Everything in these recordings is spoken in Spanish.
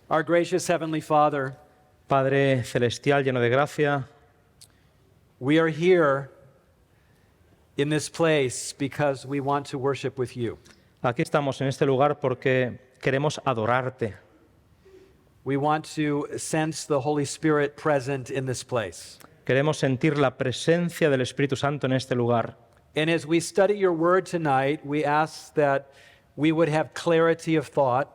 Our gracious Heavenly Father, Padre celestial lleno de gracia, we are here in this place because we want to worship with you. aquí estamos en este lugar porque queremos adorarte. We want to sense the Holy Spirit present in this place. Queremos sentir la presencia del Espíritu Santo en este lugar. And as we study your word tonight, we ask that we would have clarity of thought,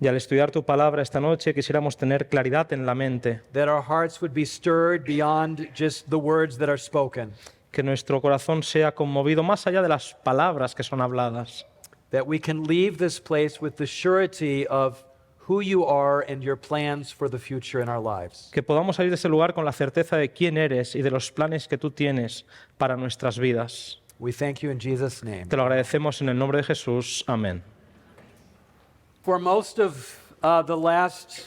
Y al estudiar tu palabra esta noche quisiéramos tener claridad en la mente, that our hearts would be stirred beyond just the words that are spoken, que nuestro corazón sea conmovido más allá de las palabras que son habladas, that we can leave this place with the surety of who you are and your plans for the future in our lives. que podamos salir de este lugar con la certeza de quién eres y de los planes que tú tienes para nuestras vidas. We thank you in Jesus' name. Te lo agradecemos en el nombre de Jesús. Amén. For most of the last,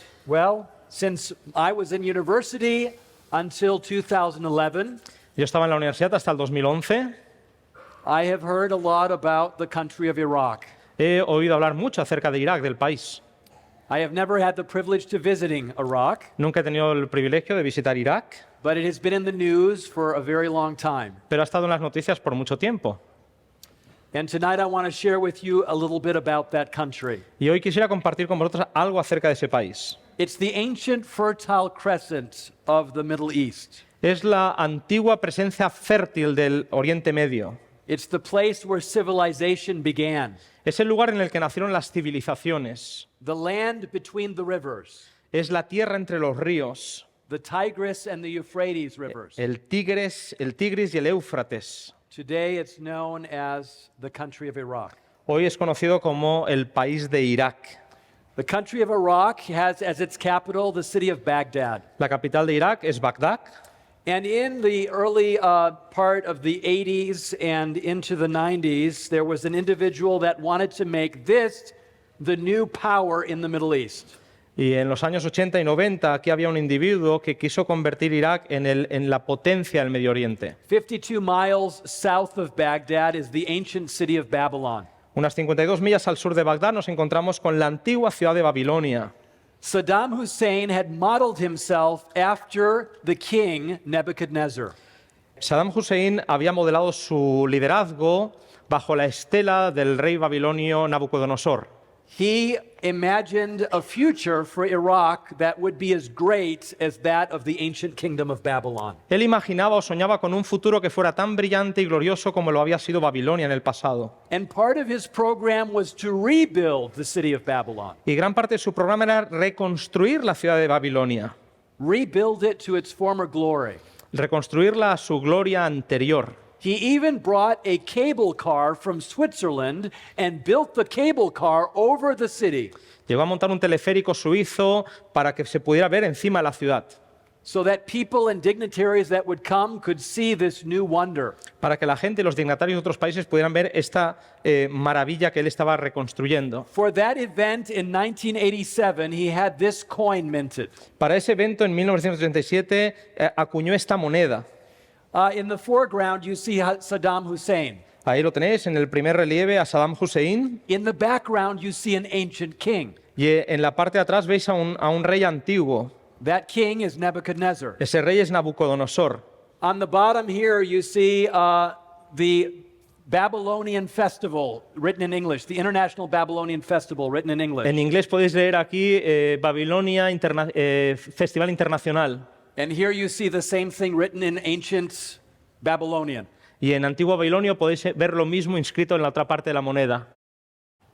since I was in university until 2011, Yo estaba en la universidad hasta el 2011. I have heard a lot about the country of Iraq. He oído hablar mucho acerca de Irak, del país. I have never had the privilege to visiting Iraq, Nunca he tenido el privilegio de visitar Irak, but it has been in the news for a very long time. pero ha estado en las noticias por mucho tiempo. And tonight I want to share with you a little bit about that country. Y hoy quisiera compartir con vosotros algo acerca de ese país. It's the ancient Fertile Crescent of the Middle East. Es la antigua presencia fértil del Oriente Medio. It's the place where civilization began, Es el lugar en el que nacieron las civilizaciones. the land between the rivers, Es la tierra entre los ríos, the Tigris and the Euphrates rivers. el Tigris y el Éufrates. Today it's known as the country of Iraq. Hoy es conocido como el país de Irak. The country of Iraq has as its capital the city of Baghdad. La capital de Irak es Bagdad. And in the early part of the 80s and into the 90s, there was an individual that wanted to make this the new power in the Middle East. Y en los años 80 y 90 aquí había un individuo que quiso convertir Irak en la potencia del Medio Oriente. 52 miles south of Baghdad is the ancient city of Babylon. Unas 52 millas al sur de Bagdad nos encontramos con la antigua ciudad de Babilonia. Saddam Hussein had modeled himself after the king Nebuchadnezzar. Saddam Hussein había modelado su liderazgo bajo la estela del rey babilonio Nabucodonosor. He imagined a future for Iraq that would be as great as that of the ancient kingdom of Babylon. Él imaginaba o soñaba con un futuro que fuera tan brillante y glorioso como lo había sido Babilonia en el pasado. And part of his program was to rebuild the city of Babylon, Y gran parte de su programa era reconstruir la ciudad de Babilonia, rebuild it to its former glory. reconstruirla a su gloria anterior. He even brought a cable car from Switzerland and built the cable car over the city Llegó a montar un teleférico suizo para que se pudiera ver encima de la ciudad, so that people and dignitaries that would come could see this new wonder. para que la gente y los dignatarios de otros países pudieran ver esta maravilla que él estaba reconstruyendo. For that event in 1987, he had this coin minted. Para ese evento en 1987 acuñó esta moneda. In the foreground, you see Saddam Hussein. Ahí lo tenéis, en el primer relieve a Saddam Hussein, In the background, you see an ancient king. y en la parte de atrás veis a un rey antiguo. That king is Nebuchadnezzar. Ese rey es Nabucodonosor. On the bottom here, you see the Babylonian Festival written in English, the International Babylonian Festival written in English. En inglés podéis leer aquí Babilonia Festival Internacional. And here you see the same thing written in ancient Babylonian. Y en antiguo babilonio podéis ver lo mismo inscrito en la otra parte de la moneda.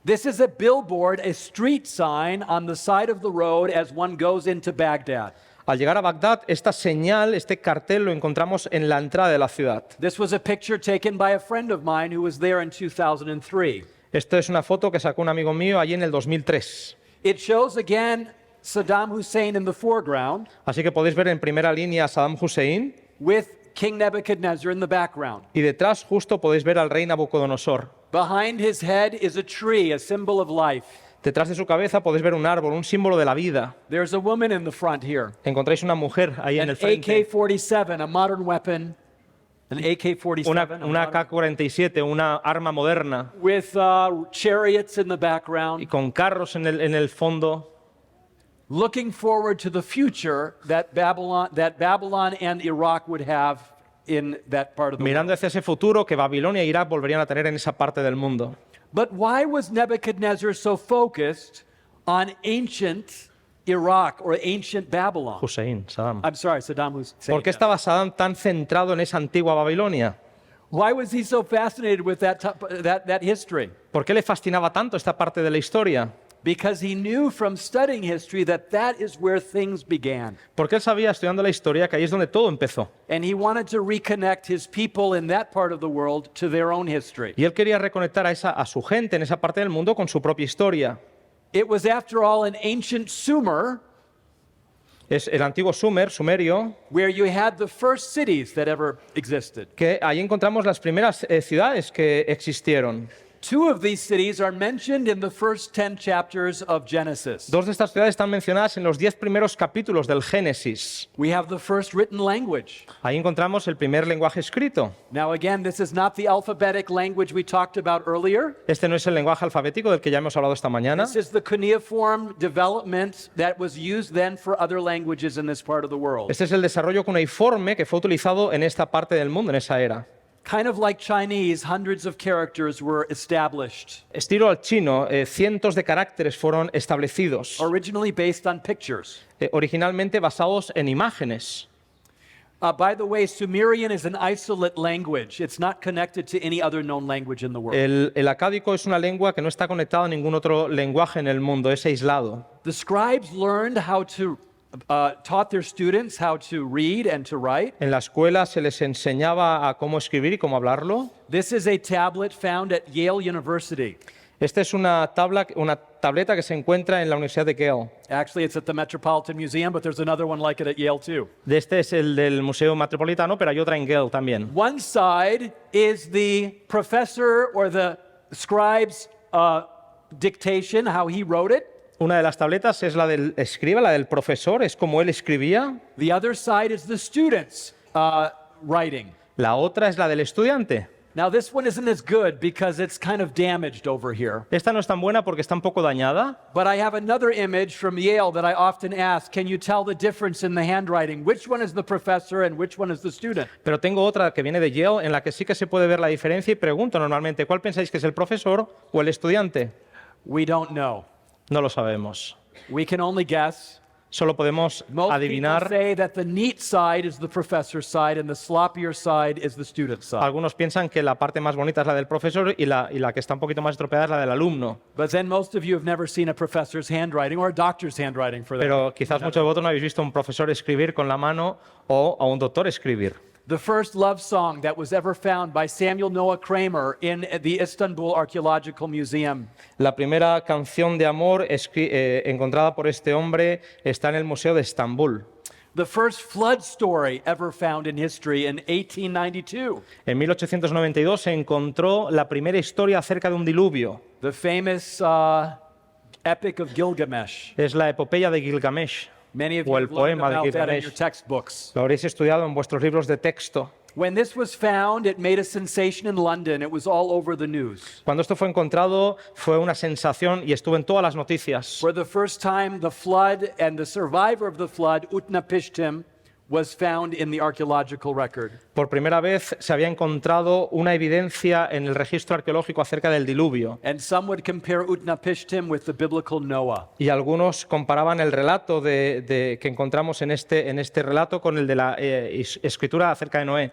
This is a billboard, a street sign on the side of the road as one goes into Baghdad. Al llegar a Bagdad, esta señal, este cartel lo encontramos en la entrada de la ciudad. This was a picture taken by a friend of mine who was there in 2003. Esto es una foto que sacó un amigo mío allí en el 2003. It shows again Saddam Hussein in the foreground Así que podéis ver en primera línea a Saddam Hussein with King Nebuchadnezzar in the background. y detrás justo podéis ver al rey Nabucodonosor. Behind his head is a tree, a symbol of life. Detrás de su cabeza podéis ver un árbol, un símbolo de la vida. There's a woman in the front here. Encontráis una mujer ahí en An el frente. AK-47, a modern weapon. An AK-47. Una a modern- AK-47, una arma moderna, with chariots in the y background. con carros en el fondo. looking forward to the future that Babylon and Iraq would have in that part of the world. mirando hacia ese futuro que Babilonia e Irak volverían a tener en esa parte del mundo. But why was Nebuchadnezzar so focused on ancient Iraq or ancient Babylon? Hussein, Saddam. I'm sorry, Saddam Hussein. ¿Por qué estaba Saddam tan centrado en esa antigua Babilonia? Why was he so fascinated with that history? ¿Por qué le fascinaba tanto esta parte de la historia? Because he knew from studying history that is where things began. Porque él sabía, estudiando la historia, que ahí es donde todo empezó. And he wanted to reconnect his people in that part of the world to their own history. Y él quería reconectar a su gente en esa parte del mundo con su propia historia. It was, after all, an ancient Sumer Es el antiguo Sumerio, where you had the first cities that ever existed. que ahí encontramos las primeras ciudades que existieron. Two of these cities are mentioned in the first 10 chapters of Genesis. Dos de estas ciudades están mencionadas en los 10 primeros capítulos del Génesis. We have the first written language. Ahí encontramos el primer lenguaje escrito. Now again, this is not the alphabetic language we talked about earlier. Este no es el lenguaje alfabético del que ya hemos hablado esta mañana. This is the cuneiform development that was used then for other languages in this part of the world. Este es el desarrollo cuneiforme que fue utilizado en esta parte del mundo, en esa era. Kind of like Chinese, hundreds of characters were established, Estilo al chino, cientos de caracteres fueron establecidos, originally based on pictures. Originalmente basados en imágenes. By the way, Sumerian is an isolate language. It's not connected to any other known language in the world. El acádico es una lengua que no está conectada a ningún otro lenguaje en el mundo, es aislado. The scribes learned how to taught their students how to read and to write. En la escuela se les enseñaba a cómo escribir y cómo hablarlo. This is a tablet found at Yale University. Esta es una tableta que se encuentra en la Universidad de Yale. Actually, it's at the Metropolitan Museum, but there's another one like it at Yale too. Este es el del Museo Metropolitano, pero hay otra en Yale también. One side is the professor or the scribe's dictation, how he wrote it. Una de las tabletas es la del escriba, la del profesor, es como él escribía. The other side is the student's writing. La otra es la del estudiante. Now, this one isn't as good because it's kind of damaged over here. Esta no es tan buena porque está un poco dañada. But I have another image from Yale that I often ask, can you tell the difference in the handwriting? Which one is the professor and which one is the student? Pero tengo otra que viene de Yale en la que sí que se puede ver la diferencia y pregunto normalmente, ¿cuál pensáis que es el profesor o el estudiante? We don't know. No lo sabemos. We can only guess. Solo podemos Most people adivinar. say that the neat side is the professor's side and the sloppier side is the student's side. Algunos piensan que la parte más bonita es la del profesor y la que está un poquito más estropeada es la del alumno. But then most of you have never seen a professor's handwriting or a doctor's handwriting for that. Pero quizás muchos de vosotros no habéis visto a un profesor escribir con la mano o a un doctor escribir. The first love song that was ever found by Samuel Noah Kramer in the Istanbul Archaeological Museum. La primera canción de amor encontrada por este hombre está en el Museo de Estambul. The first flood story ever found in history in 1892. En 1892 se encontró la primera historia acerca de un diluvio. The famous Epic of Gilgamesh. Es la epopeya de Gilgamesh. Many of O you el have learned poema de about that in your Gilgamesh. textbooks. Lo habréis estudiado en vuestros libros de texto. When this was found, it made a sensation in London. It was all over the news. Cuando esto fue encontrado fue una sensación y estuvo en todas las noticias. For the first time, the flood and the survivor of the flood, Utnapishtim, was found in the archaeological record. Por primera vez se había encontrado una evidencia en el registro arqueológico acerca del diluvio. And some would compare Utnapishtim with the biblical Noah. Y algunos comparaban el relato que encontramos en este relato con el de la escritura acerca de Noé.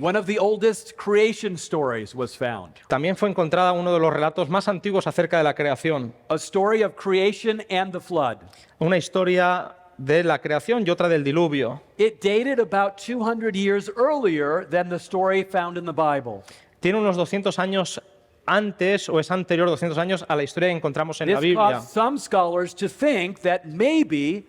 One of the oldest creation stories was found. También fue encontrada uno de los relatos más antiguos acerca de la creación. A story of creation and the flood. Una historia de la creación y otra del diluvio. It dated about 200 years earlier than the story found in the Bible. Tiene unos 200 años antes o es anterior 200 años a la historia que encontramos en la This Biblia. caused some scholars to think that maybe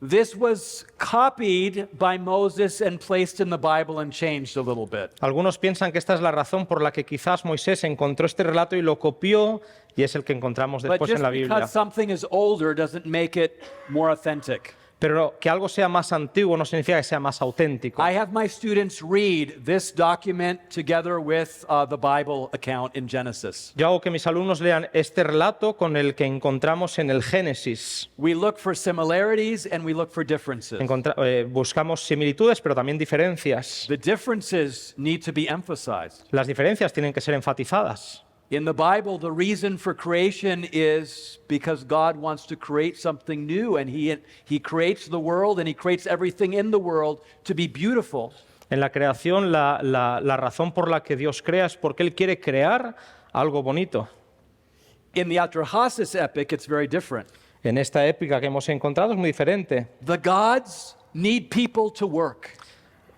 this was copied by Moses and placed in the Bible and changed a little bit. Algunos piensan que esta es la razón por la que quizás Moisés encontró este relato y lo copió y es el que encontramos But después just en la Biblia. because something is older doesn't make it more authentic. Pero que algo sea más antiguo no significa que sea más auténtico. I have my students read this document together with the Bible account in Genesis. Yo hago que mis alumnos lean este relato con el que encontramos en el Génesis. We look for similarities and we look for differences. Buscamos similitudes, pero también diferencias. The differences need to be emphasized. Las diferencias tienen que ser enfatizadas. In the Bible, the reason for creation is because God wants to create something new, and He creates the world and He creates everything in the world to be beautiful. En la creación, la razón por la que Dios crea es porque Él quiere crear algo bonito. In the Atrahasis epic, it's very different. En esta épica que hemos encontrado es muy diferente. The gods need people to work.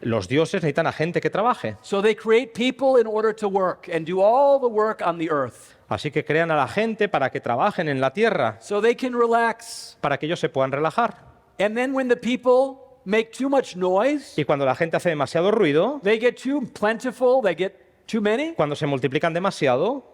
Los dioses necesitan a gente que trabaje. So they create people in order to work and do all the work on the earth. Así que crean a la gente para que trabajen en la tierra, So they can relax. para que ellos se puedan relajar. And then when the people make too much noise, Y cuando la gente hace demasiado ruido, they get too plentiful, they get too many, cuando se multiplican demasiado,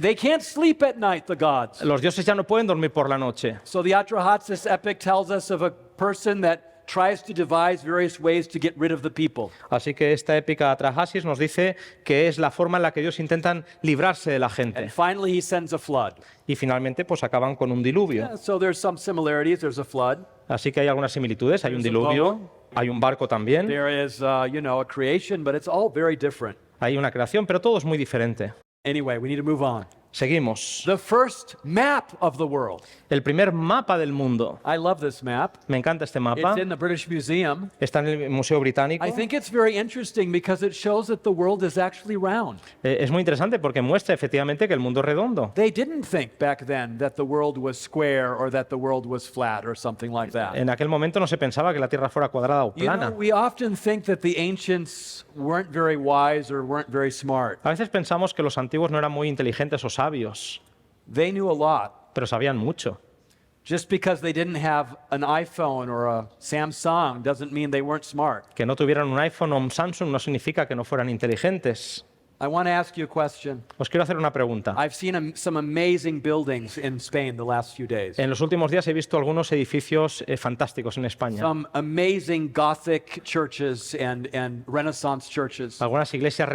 they can't sleep at night, the gods. los dioses ya no pueden dormir por la noche. So the Atrahasis epic tells us of a person that tries to devise various ways to get rid of the people. Así que esta épica Atrahasis nos dice que es la forma en la que Dios intentan librarse de la gente. And finally he sends a flood. Y finalmente pues acaban con un diluvio. So there's some similarities, there's a flood. Así que hay algunas similitudes, hay un diluvio, hay un barco también, There is, a creation, but it's all very different. hay una creación, pero todo es muy diferente. Anyway, we need to move on. Seguimos. The first map of the world. El primer mapa del mundo. I love this map. Me encanta este mapa. It's in the British Museum. Está en el Museo Británico. I think it's very interesting because it shows that the world is actually round. Es muy interesante porque muestra efectivamente que el mundo es redondo. They didn't think back then that the world was square or that the world was flat or something like that. En aquel momento no se pensaba que la Tierra fuera cuadrada o You know, plana. we often think that the ancients weren't very wise or weren't very smart. A veces pensamos que los antiguos no eran muy inteligentes o sabios, They knew a lot. pero sabían mucho. Just because they didn't have an iPhone or a Samsung doesn't mean they weren't smart. Que no tuvieran un iPhone o un Samsung no significa que no fueran inteligentes. I want to ask you a question. Os quiero hacer una pregunta. I've seen some amazing buildings in Spain the last few days. En los últimos días he visto algunos edificios fantásticos en España. Some amazing Gothic churches and Renaissance churches. Algunas iglesias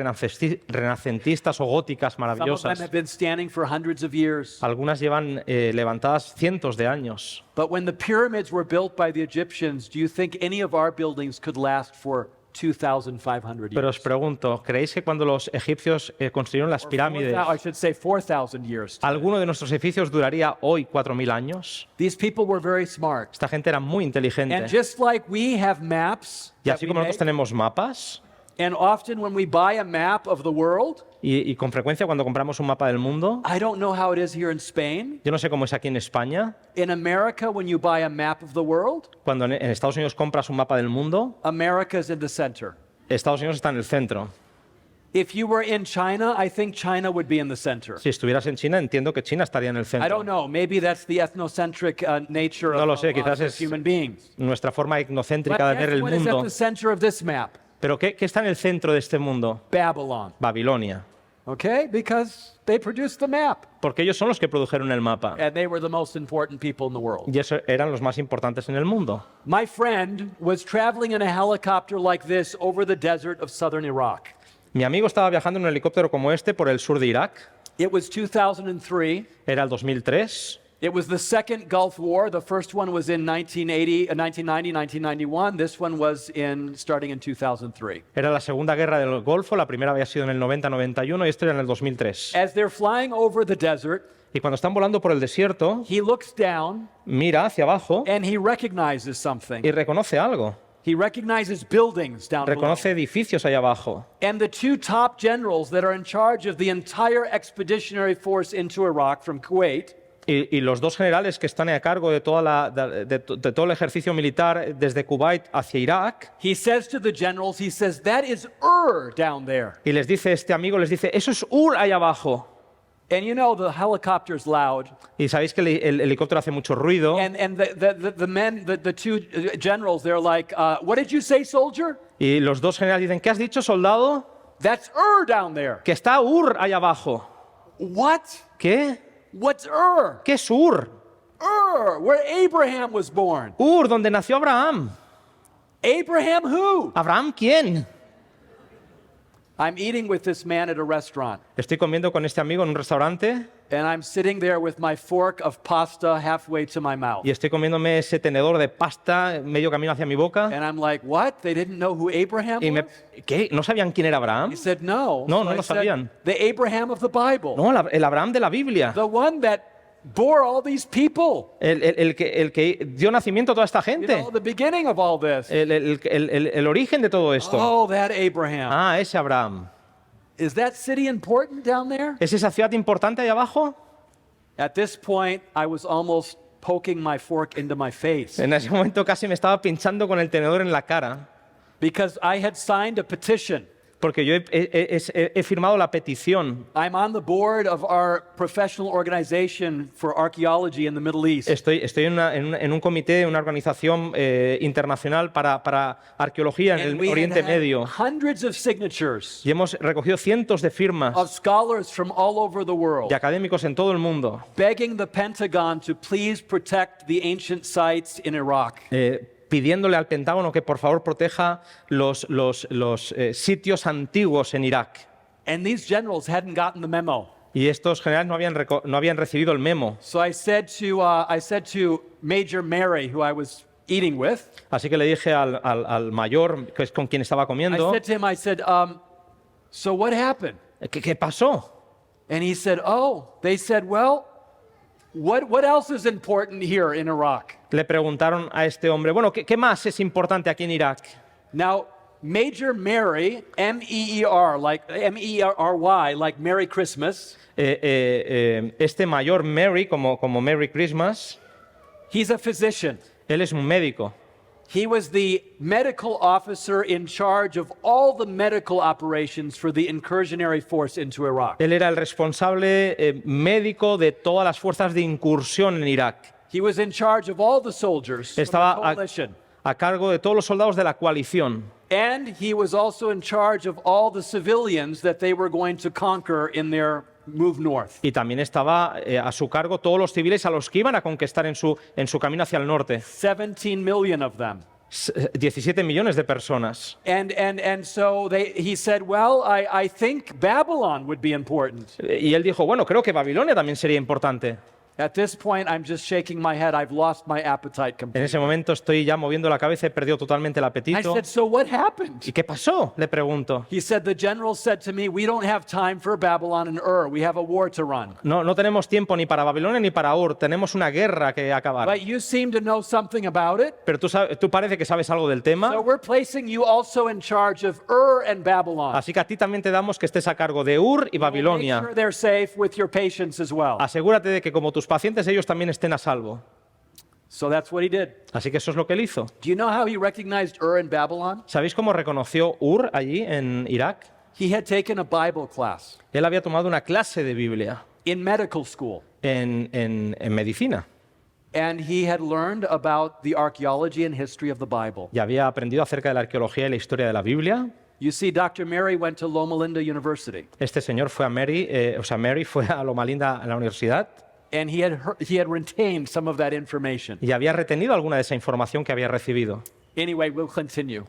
renacentistas o góticas Some of them maravillosas. have been standing for hundreds of years. Algunas llevan levantadas cientos de años. But when the pyramids were built by the Egyptians, do you think any of our buildings could last for 2,500 Pero os years? pregunto, ¿creéis que cuando los egipcios construyeron las pirámides, I should say 4,000 years. alguno de nuestros edificios duraría hoy 4.000 años? These people were very smart. Esta gente era muy And inteligente. just like we have maps, Y that así we como nosotros make, tenemos mapas, and often when we buy a map of the world, y con frecuencia cuando compramos un mapa del mundo, I don't know how it is here in Spain. yo no sé cómo es aquí en España, In America, when you buy a map of the world, cuando en Estados Unidos compras un mapa del mundo, America is in the center. Estados Unidos está en el centro. If you were in China, I think China would be in the center. Si estuvieras en China, entiendo que China estaría en el I centro. don't know. Maybe that's the ethnocentric nature No lo of sé, quizás us as es human beings. nuestra forma But etnocéntrica de ver guess el what is at mundo. the center of this map? Pero ¿qué está en el centro de este mundo? Babylon. Babilonia. Okay? Because they produced the map. Porque ellos son los que produjeron el mapa. And they were the most important people in the world. Y esos eran los más importantes en el mundo. My friend was traveling in a helicopter like this over the desert of southern Iraq. Mi amigo estaba viajando en un helicóptero como este por el sur de Irak. It was 2003. Era el 2003. It was the second Gulf War. The first one was in 1990, 1991. This one was starting in 2003. Era la Segunda Guerra del Golfo. La primera había sido en el 90-91 y esto era en el 2003. As they're flying over the desert, Y cuando están volando por el desierto, he looks down mira hacia abajo and he recognizes something. y reconoce algo. He recognizes buildings down below. Reconoce edificios allá abajo. And the two top generals that are in charge of the entire expeditionary force into Iraq from Kuwait, Y los dos generales que están a cargo de de todo el ejercicio militar desde Kuwait hacia Irak, he says to the generals, he says, that is down there. y les dice, este amigo les dice, eso es allá abajo. And you know the helicopter's loud. Y sabéis que el helicóptero hace mucho ruido. And the men, the two generals, they're like, what did you say, soldier? Y los dos generales dicen, ¿qué has dicho, soldado? That's down there. Que está allá abajo. What? ¿Qué? What's ¿Qué es Ur? Ur, where Abraham was born. Donde nació Abraham. Abraham who? ¿Abraham quién? I'm eating with this man at a restaurant, Estoy comiendo con este amigo en un restaurante and I'm sitting there with my fork of pasta halfway to my mouth. y estoy comiéndome ese tenedor de pasta medio camino hacia mi boca. And I'm like, what? They didn't know who Abraham Y was? ¿Qué? ¿No sabían quién era Abraham? He said, no. No, So no I lo said, sabían. the Abraham of the Bible. No, el Abraham de la Biblia. The one that bore all these people. El que dio nacimiento a toda esta You gente. know, the beginning of all this. El origen de todo esto. Oh, that Abraham. Ah, ese Abraham. Is that city important down there? ¿Es esa ciudad importante ahí abajo? At this point, I was almost poking my fork into my face En ese momento casi me estaba pinchando con el tenedor en la cara, because I had signed a petition. porque yo he firmado la petición. I'm on the board of our professional organization for archaeology in the Middle East. Estoy en un comité, una organización internacional para arqueología en And el we had Oriente had Medio. hundreds of signatures Y hemos recogido cientos de firmas of scholars from all over the world de académicos en todo el mundo begging the Pentagon to please protect the ancient sites in Iraq. pidiéndole al Pentágono que por favor proteja los sitios antiguos en Irak. And these generals hadn't gotten the memo. Y estos generales no habían recibido el memo. So I said to Major Mary, who I was eating with, Así que le dije al mayor, que es con quien estaba I comiendo, said to him, so what happened? ¿qué pasó? And he said, they said, well, what else is important here in Iraq? Le preguntaron a este hombre, bueno, ¿qué más es importante aquí en Irak? Now, Major Mary, M-E-E-R, like M-E-R-Y, like Merry Christmas, Este mayor Mary, como Merry Christmas, he's a physician. él es un médico. He was the medical officer in charge of all the medical operations for the incursionary force into Iraq. Él era el responsable médico de todas las fuerzas de incursión en Irak. He was in charge of all the soldiers from the Estaba coalition. a cargo de todos los soldados de la coalición. And he was also in charge of all the civilians that they were going to conquer in their move north. Y también estaba a su cargo todos los civiles a los que iban a conquistar en su camino hacia el norte. 17 million of them. 17 millones de personas. And so he said, well, I think Babylon would be important. Y él dijo, bueno, creo que Babilonia también sería importante. At this point, I'm just shaking my head. I've lost my appetite En completely. ese momento estoy ya moviendo la cabeza, he perdido totalmente el I apetito. said, so what happened? ¿Y qué pasó? Le pregunto. He said, the general said to me, we don't have time for Babylon and Ur. We have a war to run. No tenemos tiempo ni para Babilonia ni para Ur, tenemos una guerra que acabar. But you seem to know something about it. Pero tú parece que sabes algo del So tema, we're placing you also in charge of Ur and Babylon. así que a ti también te damos que estés a cargo de Ur y Make Babilonia. sure they're safe with your patients as well. Asegúrate de que como tus pacientes ellos también estén a salvo. So that's what he did. Así que eso es lo que él hizo. Do you know how he recognized Ur and Babylon? ¿Sabéis cómo reconoció Ur allí en Irak? He had taken a Bible class Él había tomado una clase de Biblia in medical school, en medicina and he had learned about the archaeology and history of the Bible. y había aprendido acerca de la arqueología y la historia de la Biblia. You see, Dr. Mary went to Loma Linda University, Este señor fue a Mary fue a Loma Linda, a la universidad, and he had retained some of that information. y había retenido alguna de esa información que había recibido. Anyway, we'll continue.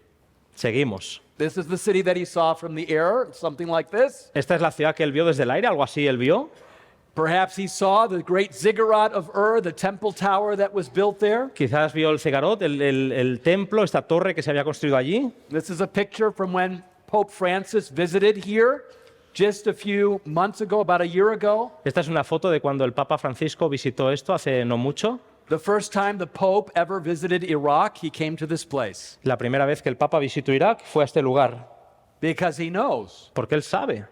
Seguimos. This is the city that he saw from the air, something like this. Esta es la ciudad que él vio desde el aire, algo así él vio. Perhaps he saw the great ziggurat of Ur, the temple tower that was built there. Quizás vio el Zegarot, el templo, esta torre que se había construido allí. This is a picture from when Pope Francis visited here just a few months ago, about a year ago. Esta es una foto de cuando el Papa Francisco visitó esto hace no mucho. The first time the Pope ever visited Iraq, he came to this place La primera vez que el Papa visitó Irak fue a este lugar, because he knows porque él sabe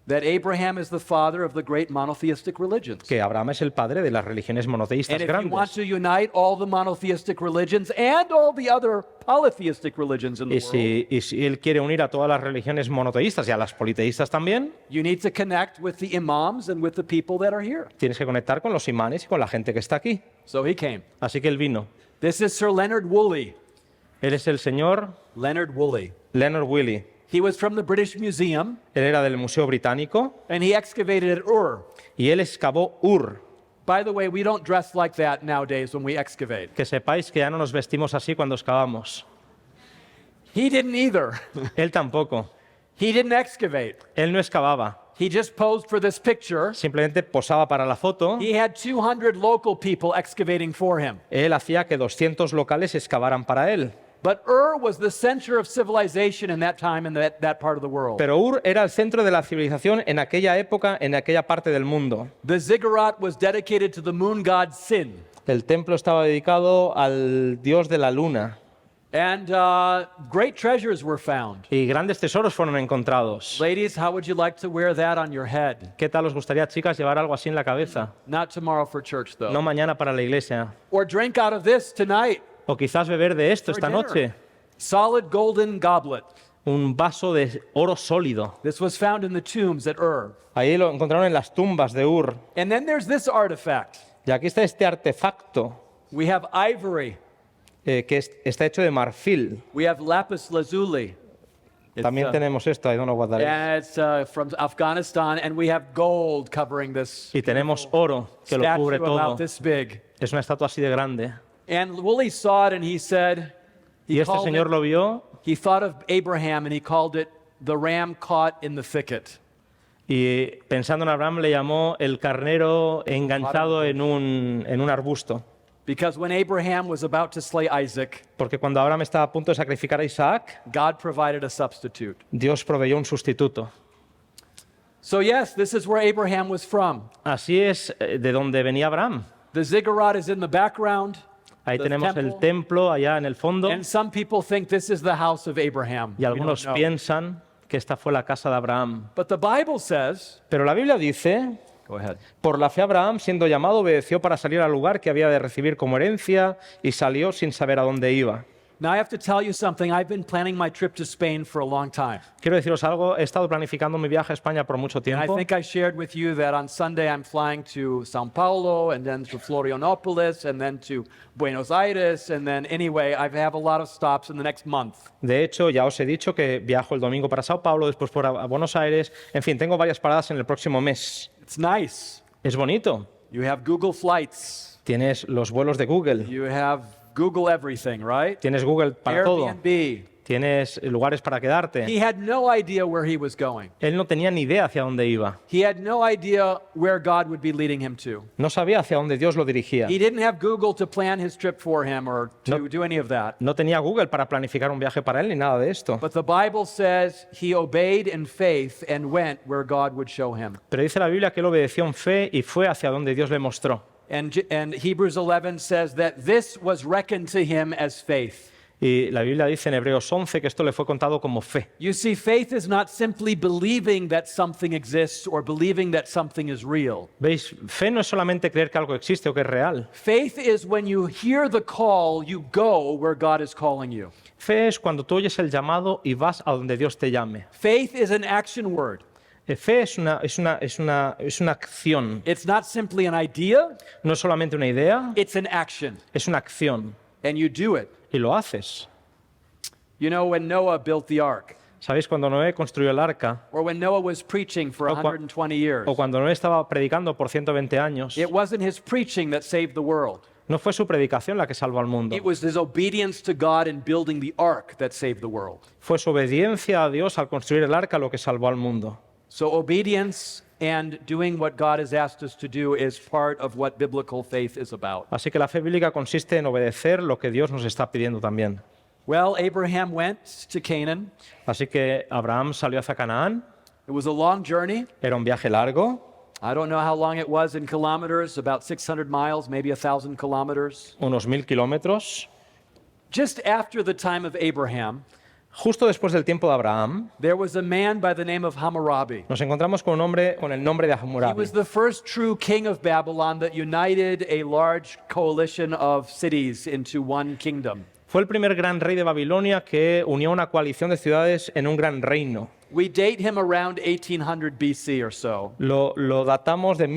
that Abraham is the father of the great monotheistic religions. que Abraham es el padre de las religiones monoteístas And if you want grandes. to unite all the monotheistic religions and all the other polytheistic religions in the world, Y si él quiere unir a todas las religiones monoteístas y a las politeístas también, you need to connect with the imams and with the people that are here. tienes que conectar con los imanes y con la gente que está aquí. So he came. Así que él vino. This is Sir Leonard Woolley. Él es el señor Leonard Woolley. Leonard Willey. He was from the British Museum, Él era del Museo Británico and he excavated at Ur. y él excavó Ur. By the way, we don't dress like that nowadays when we excavate. Que sepáis que ya no nos vestimos así cuando excavamos. He didn't either. Él tampoco. He didn't excavate. Él no excavaba. He just posed for this picture. Simplemente posaba para la foto. He had 200 local people excavating for him. Él hacía que 200 locales excavaran para él. But Ur was the center of civilization in that time in that part of the world. Pero Ur era el centro de la civilización en aquella época, en aquella parte del mundo. The ziggurat was dedicated to the moon god Sin. El templo estaba dedicado al dios de la luna And great treasures were found. y grandes tesoros fueron encontrados. Ladies, how would you like to wear that on your head? ¿Qué tal os gustaría, chicas, llevar algo así en la cabeza? Not tomorrow for church, though. No mañana para la iglesia. Or drink out of this tonight. O quizás beber de esto for esta dinner. noche. Solid golden goblet. Un vaso de oro sólido. This was found in the tombs at Ur. Ahí lo encontraron en las tumbas de Ur. And then there's this artifact. Y aquí está este artefacto We have ivory. está hecho de marfil. We have lapis lazuli. It's, También tenemos esto, I don't know what that is. and it's from Afghanistan, and we have gold covering this Y tenemos oro que lo statue cubre todo. about this big. Es una estatua así de grande. And Woolley saw it, and he said, Y este señor lo vio he thought of Abraham, and he called it the ram caught in the thicket. y pensando en Abraham le llamó el carnero enganchado en un arbusto. Because when Abraham was about to slay Isaac, Porque cuando Abraham estaba a punto de sacrificar a Isaac, God provided a substitute. Dios proveyó un sustituto. So yes, this is where Abraham was from. Así es de donde venía Abraham. The ziggurat is in the background, Ahí The tenemos temple. el templo allá en el fondo and some people think this is the house of Abraham. y We don't algunos know. piensan que esta fue la casa de Abraham. But the Bible says, Pero la Biblia dice, go ahead. por la fe Abraham, siendo llamado, obedeció para salir al lugar que había de recibir como herencia y salió sin saber a dónde iba. Now I have to tell you something. I've been planning my trip to Spain for a long time. Quiero deciros algo, he estado planificando mi viaje a España por mucho And I tiempo. think I shared with you that on Sunday I'm flying to Sao Paulo and then to Florianopolis and then to Buenos Aires. And then anyway, I have a lot of stops in the next month. De hecho, ya os he dicho que viajo el domingo para Sao Paulo, después por a Buenos Aires. En fin, tengo varias paradas en el próximo mes. It's nice. Es bonito. You have Google Flights. Tienes los vuelos de Google, You have Google everything, right? tienes Google para todo, Airbnb. tienes lugares para quedarte. He had no idea where he was going. Él no tenía ni idea hacia dónde iba. He had no idea where God would be leading him to. No sabía hacia dónde Dios lo dirigía. He didn't have Google to plan his trip for him or to No. do any of that. No tenía Google para planificar un viaje para él ni nada de esto. But the Bible says he obeyed in faith and went where God would show him. Pero dice la Biblia que él obedeció en fe y fue hacia donde Dios le mostró. And Hebrews 11 says that this was reckoned to him as faith. Y la Biblia dice en Hebreos 11 que esto le fue contado como fe. You see, faith is not simply believing that something exists or believing that something is real. ¿Veis? Fe no es solamente creer que algo existe o que es real. Faith is when you hear the call, you go where God is calling you. Fe es cuando tú oyes el llamado y vas a donde Dios te llame. Faith is an action word. Fe es una acción. It's not simply an idea, No es solamente una idea, it's an action. es una acción. And you do it. Y lo haces. You know, when Noah built the ark, ¿Sabéis? Cuando Noé construyó el arca, or when Noah was preaching for O cua- 120 years, o cuando Noé estaba predicando por 120 años, it wasn't his preaching that saved the world. no fue su predicación la que salvó al mundo. It was his obedience to God in building the ark that saved the world. Fue su obediencia a Dios al construir el arca lo que salvó al mundo. So obedience and doing what God has asked us to do is part of what biblical faith is about. Así que la fe bíblica consiste en obedecer lo que Dios nos está pidiendo también. Well, Abraham went to Canaan. Así que Abraham salió hacia Canaán, It was a long journey. era un viaje largo, I don't know how long it was in kilometers, about 600 miles, maybe 1,000 kilometers. unos 1000 kilómetros. Just after the time of Abraham, Justo después del tiempo de Abraham, there was a man by the name of Hammurabi. nos encontramos con un hombre con el nombre de He Hammurabi. was the first true king of Babylon that united a large coalition of cities into one kingdom. Fue el primer gran rey de Babilonia que unió una coalición de ciudades en un gran reino. We date him around 1800 BC or so. Lo datamos de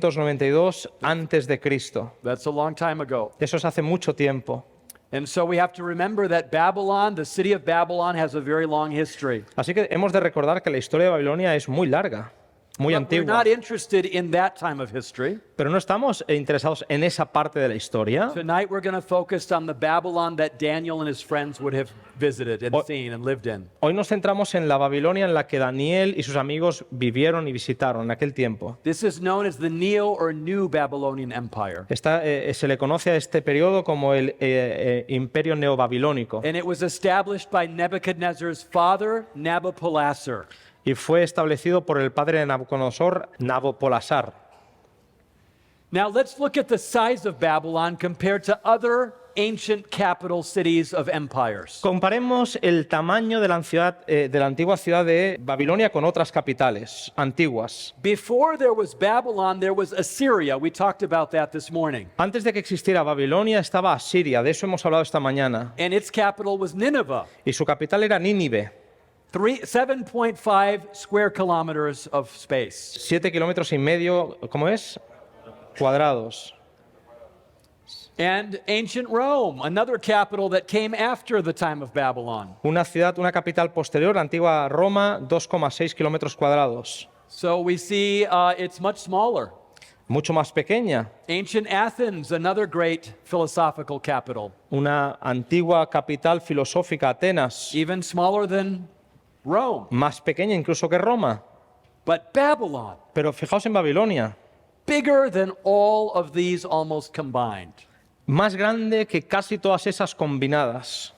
1792 antes de Cristo. That's a long time ago. Eso es hace mucho tiempo. And so we have to remember that Babylon, the city of Babylon, has a very long history. Así que hemos de recordar que la historia de Babilonia es muy larga. muy But we're antigua. not interested in that time of history. Pero no estamos interesados en esa parte de la historia. Tonight we're going to focus on the Babylon that Daniel and his friends would have visited and seen and lived in. Hoy nos centramos en la Babilonia en la que Daniel y sus amigos vivieron y visitaron en aquel tiempo. This is known as the Neo or New Babylonian Empire. Se le conoce a este periodo como el Imperio Neobabilónico And it was established by Nebuchadnezzar's father, Nabopolassar. y fue establecido por el padre de Nabucodonosor, Nabopolassar. Now let's look at the size of Babylon compared to other ancient capital cities of empires. Comparemos el tamaño de la antigua ciudad de Babilonia con otras capitales antiguas. Before there was Babylon, there was Assyria. We talked about that this morning. Antes de que existiera Babilonia estaba Asiria, de eso hemos hablado esta mañana, And its capital was Nineveh. y su capital era Nínive, 7.5 square kilometers of space. 7,5 kilómetros, ¿cómo es? Cuadrados. And ancient Rome, another capital that came after the time of Babylon. Una capital posterior, la antigua Roma, 2,6 kilómetros cuadrados. So we see it's much smaller. Mucho más pequeña. Ancient Athens, another great philosophical capital, Una antigua capital filosófica, Atenas, even smaller than Rome. más pequeña incluso que Roma. But Babylon, Pero fijaos en Babilonia, bigger than all of these almost combined. más grande que casi todas esas combinadas.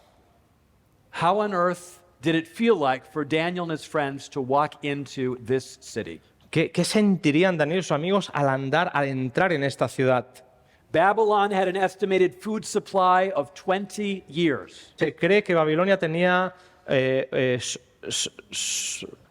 How on earth did it feel like for Daniel and his friends to walk into this city? ¿Qué sentirían Daniel y sus amigos al entrar en esta ciudad? Babylon had an estimated food supply of 20 years. Se cree que Babilonia tenía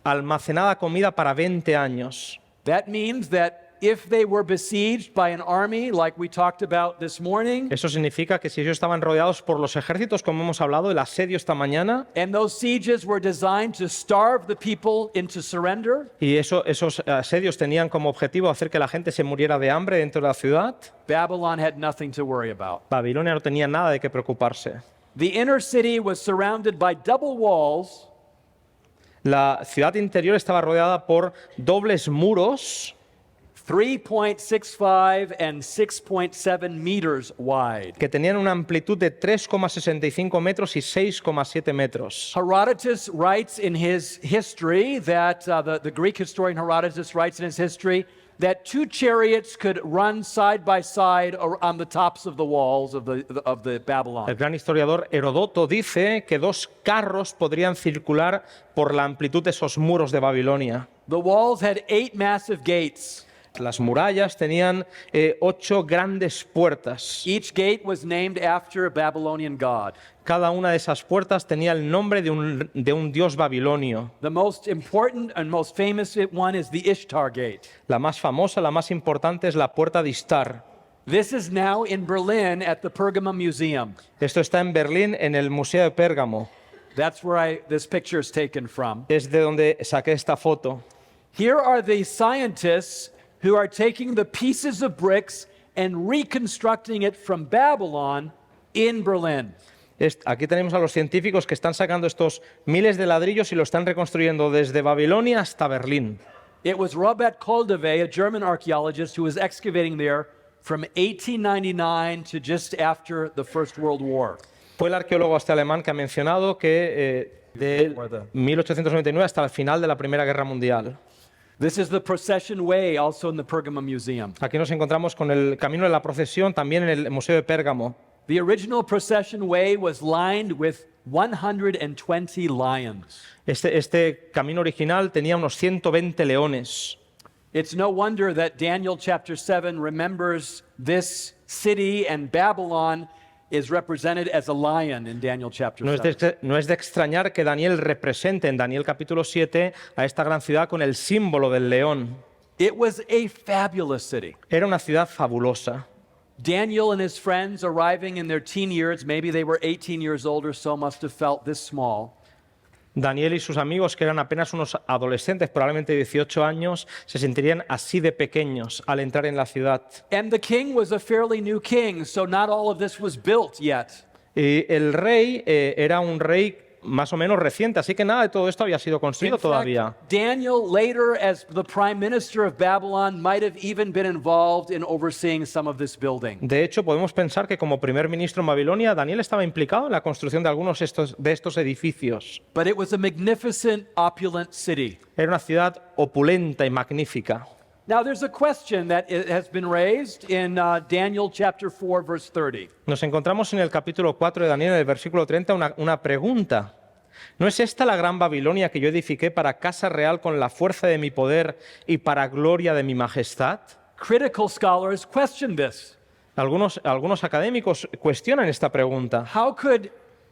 almacenada comida para 20 años. That means that if they were besieged by an army like we talked about this morning, Eso significa que si ellos estaban rodeados por los ejércitos, como hemos hablado, el asedio esta mañana, and those sieges were designed to starve the people into surrender, y esos asedios tenían como objetivo hacer que la gente se muriera de hambre dentro de la ciudad, Babylon had nothing to worry about. Babilonia no tenía nada de qué preocuparse. The inner city was surrounded by double walls La ciudad interior estaba rodeada por dobles muros 3.65 and 6.7 meters wide. que tenían una amplitud de 3,65 metros y 6,7 metros. Herodotus writes in his history that, the Greek historian Herodotus writes in his history that two chariots could run side by side on the tops of the walls of the Babylon. El gran historiador Herodoto dice que 2 carros podrían circular por la amplitud de esos muros de Babilonia. The walls had 8 massive gates. Las murallas tenían 8 grandes puertas. Each gate was named after a Babylonian god. Cada una de esas puertas tenía el nombre de un dios babilonio. The most important and most famous one is the Ishtar Gate. La más famosa, la más importante es la puerta de Ishtar. This is now in Berlin at the Pergamum Museum. Esto está en Berlín, en el Museo de Pérgamo. That's where this picture is taken from. Es de donde saqué esta foto. Here are the scientists who are taking the pieces of bricks and reconstructing it from Babylon in Berlin. Aquí tenemos a los científicos que están sacando estos miles de ladrillos y lo están reconstruyendo desde Babilonia hasta Berlín. It was Robert Koldewey, a German archaeologist, who was excavating there from 1899 to just after the First World War. Fue el arqueólogo alemán que ha mencionado que de 1899 hasta el final de la Primera Guerra Mundial. This is the procession way, also in the Pergamum Museum. Aquí nos encontramos con el camino de la procesión también en el Museo de Pérgamo. The original procession way was lined with 120 lions. Este camino original tenía unos 120 leones. It's no wonder that Daniel chapter 7 remembers this city, and Babylon is represented as a lion in Daniel chapter 7. No es de extrañar que Daniel represente en Daniel capítulo 7 a esta gran ciudad con el símbolo del león. It was a fabulous city. Era una ciudad fabulosa. Daniel and his friends arriving in their teen years, maybe they were 18 years old or so, must have felt this small. Daniel y sus amigos, que eran apenas unos adolescentes, probablemente 18 años, se sentirían así de pequeños al entrar en la ciudad. And the king was a fairly new king, so not all of this was built yet. Y el rey era un rey más o menos reciente, así que nada de todo esto había sido construido In todavía. fact, Daniel later, as the prime minister of Babylon, might have even been involved in overseeing some of this building. De hecho, podemos pensar que como primer ministro en Babilonia, Daniel estaba implicado en la construcción de algunos de estos edificios. But it was a magnificent, opulent city. Era una ciudad opulenta y magnífica. Now, there's a question that has been raised in Daniel chapter 4, verse 30. Nos encontramos en el capítulo 4 de Daniel, en el versículo 30, una pregunta. ¿No es esta la gran Babilonia que yo edifiqué para casa real con la fuerza de mi poder y para gloria de mi majestad? Critical scholars question this. Algunos académicos cuestionan esta pregunta.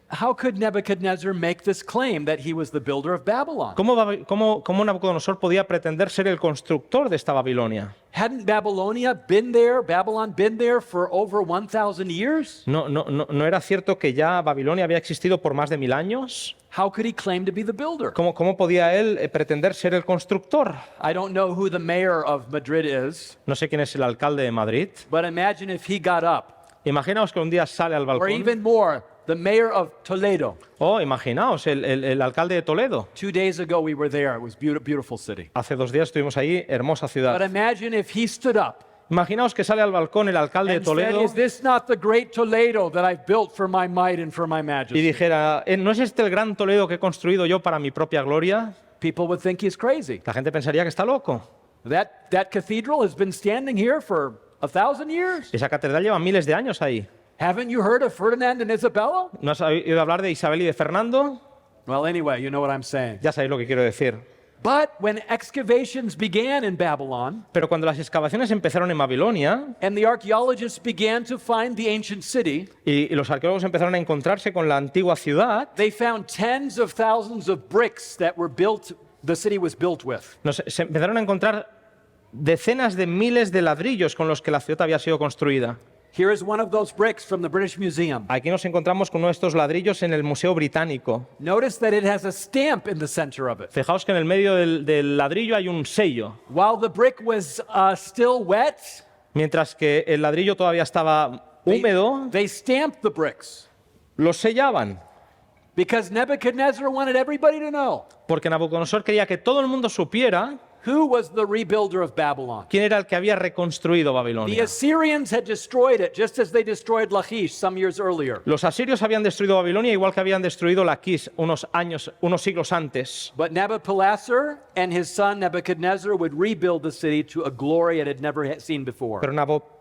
How could Nebuchadnezzar make this claim that he was the builder of Babylon? ¿Cómo Nabucodonosor podía pretender ser el constructor de esta Babilonia? Hadn't Babylon been there for over 1,000 years? ¿No era cierto que ya Babilonia había existido por más de 1000 años? How could he claim to be the builder? ¿Cómo podía él pretender ser el constructor? I don't know who the mayor of Madrid is, No sé quién es el alcalde de Madrid. but imagine if he got up, Imaginaos que un día sale al or balcón. even more, the mayor of Toledo. O imaginaos el alcalde de Toledo. 2 days ago we were there. It was beautiful city. Hace 2 días estuvimos ahí, hermosa But ciudad. imagine if he stood up Imaginaos que sale al balcón el alcalde de and said, Toledo "Is this not the great Toledo that I've built for my might and for my y majesty?" dijera, ¿no es este el gran Toledo que he construido yo para mi propia gloria? People would think he's crazy. La gente pensaría que está loco. That cathedral has been standing here for 1,000 years. Esa catedral lleva miles de años ahí. Haven't you heard of Ferdinand and Isabella? ¿No has oído hablar de Isabel y de Fernando? Well, anyway, you know what I'm saying. Ya sabéis lo que quiero decir. But when excavations began in Babylon Pero cuando las excavaciones empezaron en Babilonia and the archaeologists began to find the ancient city, y los arqueólogos empezaron a encontrarse con la antigua ciudad, they found tens of thousands of bricks that were built, the city was built with. se empezaron a encontrar decenas de miles de ladrillos con los que la ciudad había sido construida. Here is one of those bricks from the British Museum. Aquí nos encontramos con uno de estos ladrillos en el Museo Británico. Notice that it has a stamp in the center of it. Fijaos que en el medio del ladrillo hay un sello, While the brick was still wet, mientras que el ladrillo todavía estaba húmedo, they stamped the bricks lo sellaban, because Nebuchadnezzar wanted everybody to know porque Nabucodonosor quería que todo el mundo supiera who was the rebuilder of Babylon. quién era el que había reconstruido The Babilonia. Assyrians had destroyed it just as they destroyed Lachish some years earlier. Los asirios habían destruido Babilonia igual que habían destruido Laquis unos siglos antes. But Nabopolassar and his son Nebuchadnezzar would rebuild the city to a glory it had never seen before. Pero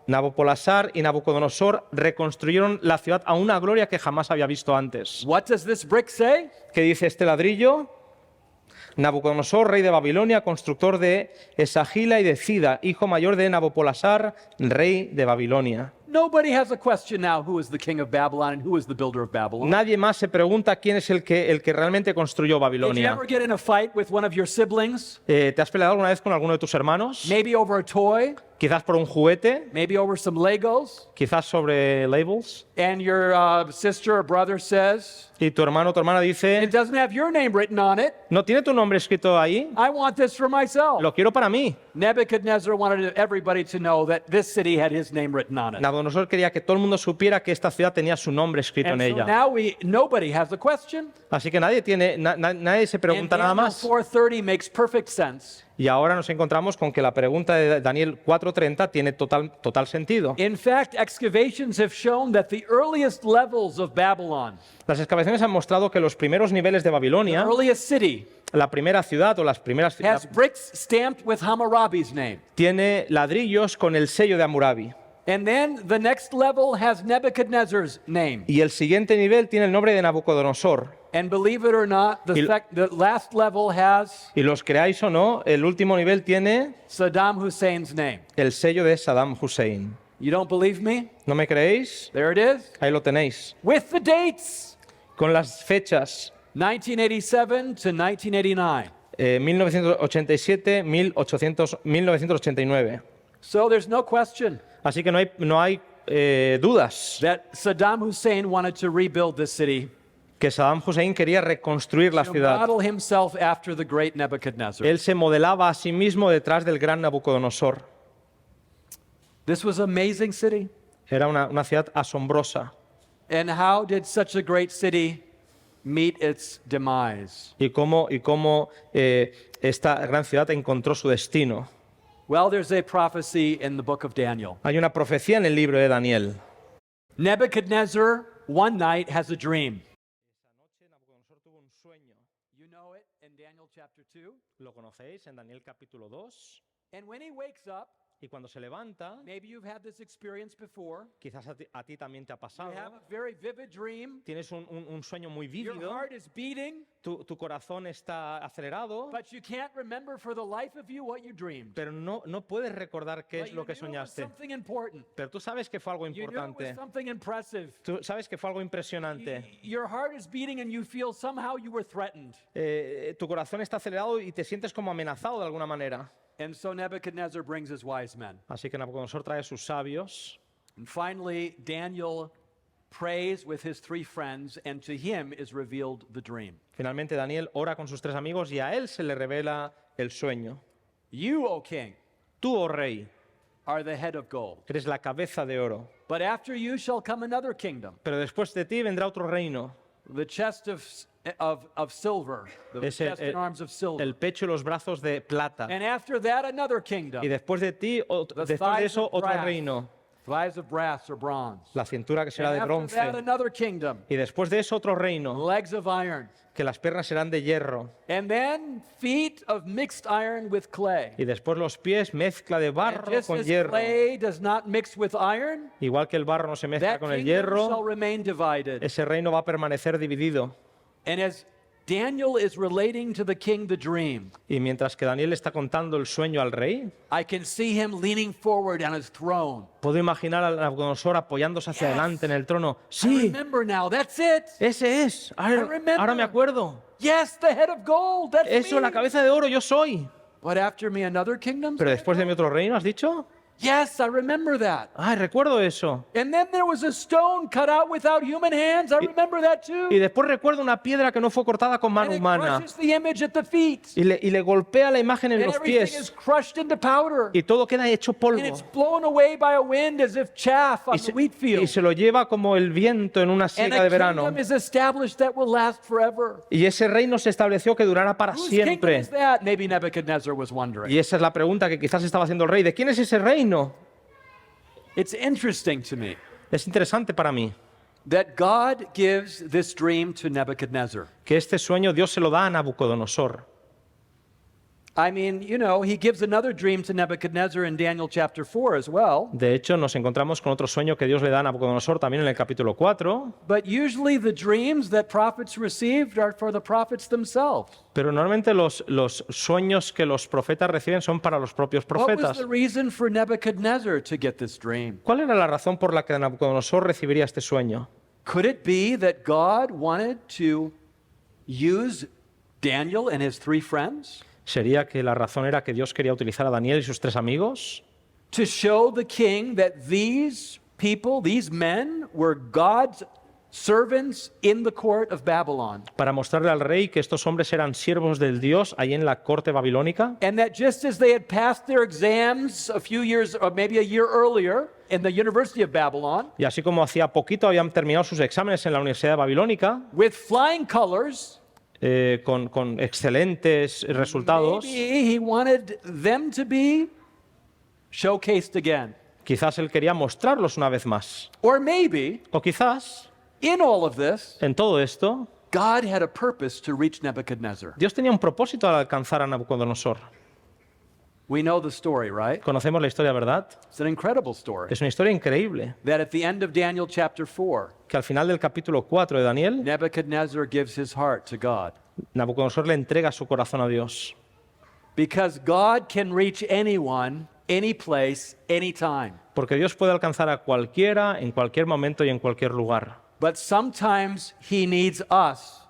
Nabopolassar y Nabucodonosor reconstruyeron la ciudad a una gloria que jamás había visto antes. What does this brick say? ¿Qué dice este ladrillo? Nabucodonosor, rey de Babilonia, constructor de Esagila y de Cida, hijo mayor de Nabopolassar, rey de Babilonia. Nobody has a question now who is the king of Babylon and who is the builder of Babylon. Nadie más se pregunta quién es el que realmente construyó Did you Babilonia. ever get in a fight with one of your siblings? ¿Te has peleado alguna vez con alguno de tus hermanos? Maybe over a toy, Quizás por un juguete, maybe over some Legos, quizás sobre labels. and your sister or brother says, Y tu hermano o tu hermana dice, "It doesn't have your name written on it. ¿no tiene tu nombre escrito ahí? I want this for myself." Lo quiero para mí. Nebuchadnezzar wanted everybody to know that this city had his name written on it. Nabucodonosor quería que todo el mundo supiera que esta ciudad tenía su nombre escrito And en so ella. now nobody has a question. Así que nadie se And pregunta nada Daniel más. 4:30 makes perfect sense. Y ahora nos encontramos con que la pregunta de Daniel 4:30 tiene total sentido. In fact, excavations have shown that the earliest levels of Babylon, Las excavaciones han mostrado que los primeros niveles de the Babilonia, earliest city, la primera ciudad o las primeras has bricks stamped with Hammurabi's name. tiene ladrillos con el sello de Hammurabi. And then the next level has Nebuchadnezzar's name. Y el siguiente nivel tiene el nombre de Nabucodonosor. And believe it or not, the last level has Y los creáis o no, el último nivel tiene Saddam Hussein's name. el sello de Saddam Hussein. You don't believe me? ¿No me creéis? There it is. Ahí lo tenéis. With the dates, Con las fechas 1987 to 1989. 1987, 1989. So there's no question Así que no hay dudas that Saddam Hussein wanted to rebuild this city, que Saddam Hussein quería reconstruir la to ciudad. model himself after the great Nebuchadnezzar. Él se modelaba a sí mismo detrás del gran Nabucodonosor. This was an amazing city. Era una ciudad asombrosa. And how did such a great city meet its demise? y cómo esta gran ciudad encontró su destino. Well, there's a prophecy in the book of Daniel. Hay una profecía en el libro de Daniel. Nebuchadnezzar, one night, has a dream. You know it in Daniel chapter 2. Lo conocéis en Daniel capítulo 2. And when he wakes up, Y cuando se levanta, maybe you've had this experience before. quizás a ti también te ha You pasado, have a very vivid dream. tienes un sueño muy Your vívido, heart is beating, tu corazón está acelerado, but you can't remember for the life of you what you dreamed. pero no puedes recordar qué But es lo que you knew it was soñaste. something important. Pero tú sabes que fue algo You knew it importante. was something impressive. Tú sabes que fue algo impresionante. Your heart is beating and you feel somehow you were threatened. Tu corazón está acelerado y te sientes como amenazado de alguna manera. And so Nebuchadnezzar brings his wise men. Así que Nabucodonosor trae a sus sabios. And finally, Daniel prays with his three friends, and to him is revealed the dream. Finalmente Daniel ora con sus tres amigos y a él se le revela el sueño. You, O king, Tú, oh rey, are the head of gold. eres la cabeza de oro. But after you shall come another kingdom, Pero después de ti vendrá otro reino. the chest of silver, the Es chest and arms of silver. el pecho y los brazos de plata. And after that, another kingdom, Y después de ti, después de eso, otro reino. thighs of brass or bronze. La cintura que será And de after that, bronce. another kingdom, Y después de eso, otro reino. legs of iron. Que las piernas serán de hierro. And then feet of mixed iron with clay. Y después los pies, mezcla de And barro just con as hierro. clay does not mix with iron, Igual que el barro no se mezcla that con el kingdom shall hierro, remain divided. ese reino va a permanecer dividido. And as Daniel is relating to the king the dream, Y mientras que Daniel está contando el sueño al rey, I can see him leaning forward on his throne. puedo imaginar a Nabucodonosor apoyándose hacia Yes. adelante en el trono. I Sí, remember now, that's it. ese es. Ahora, remember. ahora me acuerdo. Yes, the head of gold, that's Eso, me. la cabeza de oro, yo soy. But after me another kingdom? Pero después de mi otro reino, ¿has dicho? Yes, I remember that. Ay, recuerdo eso. And then there was a stone cut out without human hands. I remember that too. Y después recuerdo una piedra que no fue cortada con mano And it humana. crushes the image at the feet. Y le golpea la imagen en And los everything pies. is crushed into powder. Y todo queda hecho And polvo. it's blown away by a wind as if chaff on Y the wheat y field. se lo lleva como el viento en una And siega a de verano. kingdom is established that will last forever. Y ese reino se estableció que durará para Whose kingdom siempre. is that? Maybe Nebuchadnezzar was wondering. Y esa es la pregunta que quizás estaba haciendo el rey. ¿De quién es ese reino? It's interesting to me Es interesante para mí that God gives this dream to Nebuchadnezzar. que este sueño Dios se lo da a Nabucodonosor. I mean, you know, he gives another dream to Nebuchadnezzar in Daniel chapter 4 as well. De hecho, nos encontramos con otro sueño que Dios le da a Nabucodonosor también en el capítulo 4. But usually the dreams that prophets received are for the prophets themselves. Pero normalmente los sueños que los profetas reciben son para los propios What was profetas. the reason for Nebuchadnezzar to get this dream? ¿Cuál era la razón por la que Nabucodonosor recibiría este sueño? Could it be that God wanted to use Daniel and his three friends ¿Sería que la razón era que Dios quería utilizar a Daniel y sus tres amigos to show the king that these people, these men, were God's servants in the court of Babylon? para mostrarle al rey que estos hombres eran siervos del Dios ahí en la corte babilónica? And that just as they had passed their exams a few years or maybe a year earlier in the University of Babylon Y así como hacía poquito habían terminado sus exámenes en la Universidad Babilónica, with flying colors, con excelentes resultados, maybe he wanted them to be showcased again. quizás él quería mostrarlos una vez más. Or maybe O quizás, in all of this, en todo esto, God had a purpose to reach Nebuchadnezzar. Dios tenía un propósito al alcanzar a Nabucodonosor. We know the story, right? Conocemos la historia, ¿verdad? It's an incredible story. Es una historia increíble, That at the end of Daniel chapter 4, que al final del capítulo 4 de Daniel, Nebuchadnezzar gives his heart to God. Nabucodonosor le entrega su corazón a Dios. Because God can reach anyone, any place, anytime. Porque Dios puede alcanzar a cualquiera, en cualquier momento y en cualquier lugar. But sometimes he needs us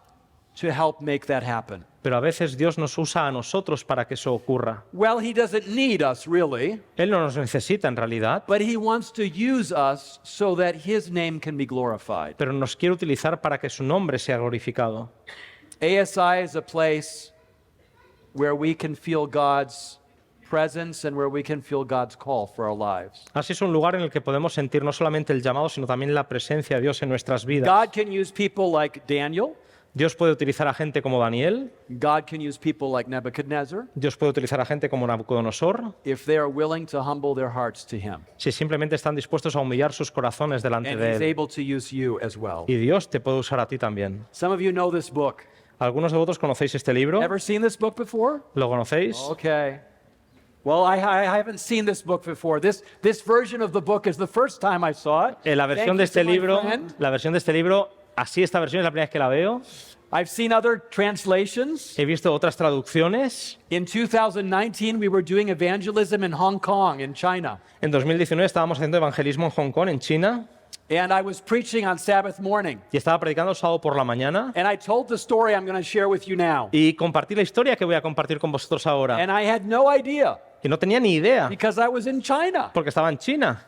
to help make that happen. Pero a veces Dios nos usa a nosotros para que eso ocurra. Well, he doesn't need us really, Él no nos necesita en realidad, but he wants to use us so that his name can be glorified. pero nos quiere utilizar para que su nombre sea glorificado. ASI is a place where we can feel God's presence and where we can feel God's call for our lives. Así es un lugar en el que podemos sentir no solamente el llamado, sino también la presencia de Dios en nuestras vidas. God can use people like Daniel, Dios puede utilizar a gente como Daniel, God can use people like Nebuchadnezzar Dios puede utilizar a gente como Nabucodonosor, if they are willing to humble their hearts to Him. si simplemente están dispuestos a humillar sus corazones delante And de He's Él. able to use you as well. Y Dios te puede usar a ti también. Some of you know this book. ¿Algunos de vosotros conocéis este libro? Ever seen this book before? ¿Lo conocéis? Okay. Well, I haven't seen this book before. This version of the book is the first time I saw it. La Thank versión you de este to my libro, friend. así esta versión es la primera vez que la veo. I've seen other translations. He visto otras traducciones. In 2019, we were doing evangelism in Hong Kong, in China. En 2019 estábamos haciendo evangelismo en Hong Kong, en China, And I was preaching on Sabbath morning. y estaba predicando el sábado por la mañana. And I told the story I'm going to share with you now. Y compartí la historia que voy a compartir con vosotros ahora. And I had no idea, Y no tenía ni idea, because I was in China, porque estaba en China,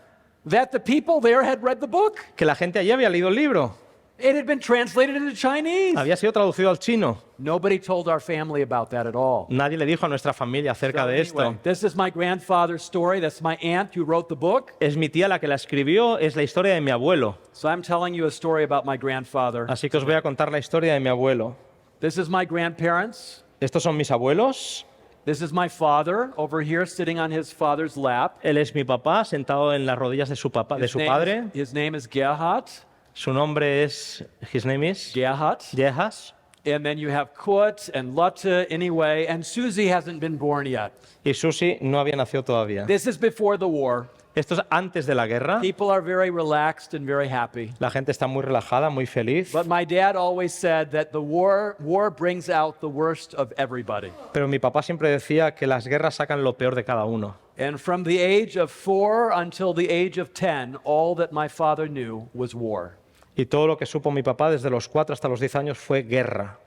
that the people there had read the book. que la gente allí había leído el libro. It had been translated into Chinese. Había sido traducido al chino. Nobody told our family about that at all. Nadie le dijo a nuestra familia acerca de esto. Anyway, this is my grandfather's story. That's my aunt who wrote the book. Es mi tía la que la escribió, es la historia de mi abuelo. So I'm telling you a story about my grandfather. Así que os voy a contar la historia de mi abuelo. This is my grandparents. Estos son mis abuelos. This is my father over here sitting on his father's lap. Él es mi papá, sentado en las rodillas de su padre. His name is Gerhard. Su nombre es, his name is Gerhard. Jehas. And then you have Kurt and Lotte anyway, and Susie hasn't been born yet. Y Susi no había nacido todavía. This is before the war. Esto es antes de la guerra. People are very relaxed and very happy. La gente está muy relajada, muy feliz. But my dad always said that the war brings out the worst of everybody. Pero mi papá siempre decía que las guerras sacan lo peor de cada uno. And from the age of 4 until the age of 10, all that my father knew was war. Y todo lo que supo mi papá desde los 4 hasta los 10 años fue guerra.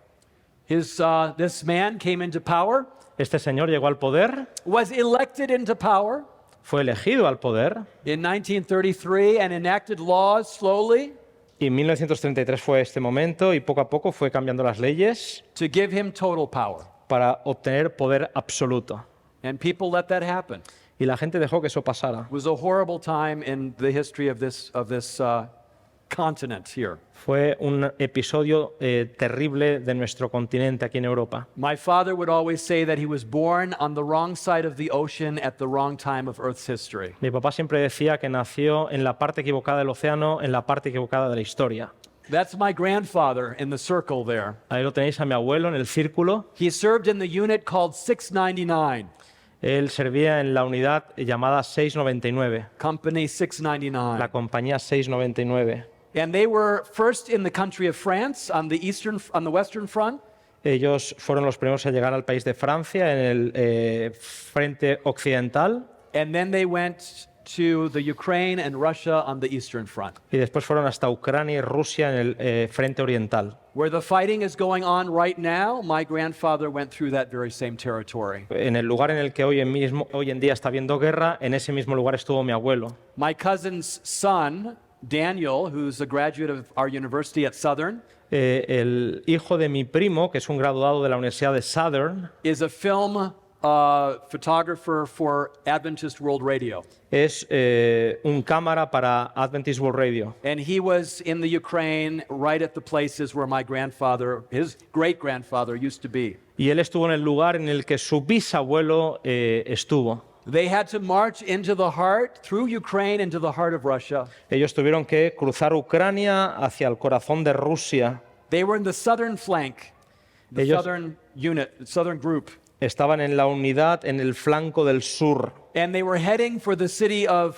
This man came into power, Este señor llegó al poder, was elected into power fue elegido al poder, in 1933 and enacted laws slowly y en 1933 fue este momento, y poco a poco fue cambiando las leyes to give him total power. para obtener poder absoluto. And people let that happen. Y la gente dejó que eso pasara. It was a horrible time in the history of this continent here. Fue un episodio terrible de nuestro continente aquí en Europa. My father would always say that he was born on the wrong side of the ocean at the wrong time of Earth's history. Mi papá siempre decía que nació en la parte equivocada del océano, en la parte equivocada de la historia. That's my grandfather in the circle there. Ahí lo tenéis a mi abuelo en el círculo. He served in the unit called 699, Él servía en la unidad llamada 699, Company la 699. compañía 699. And they were first in the country of France on the Western Front. Ellos fueron los primeros a llegar al país de Francia en el frente occidental, And then they went to the Ukraine and Russia on the Eastern Front. y después fueron hasta Ucrania y Rusia en el frente oriental. Where the fighting is going on right now, my grandfather went through that very same territory. En el lugar en el que hoy en día está habiendo guerra, en ese mismo lugar estuvo mi abuelo. My cousin's son, Daniel, who's a graduate of our university at Southern, El hijo de mi primo, que es un graduado de la Universidad de Southern, is a film photographer for Adventist World Radio. es un cámara para Adventist World Radio. And he was in the Ukraine right at the places where my grandfather, his great-grandfather, used to be. Y él estuvo en el lugar en el que su bisabuelo estuvo. They had to march into the heart, through Ukraine, into the heart of Russia. Ellos tuvieron que cruzar Ucrania hacia el corazón de Rusia. They were in the southern flank, the Ellos- southern unit, the southern group. Estaban en la unidad en el flanco del sur And they were heading for the city of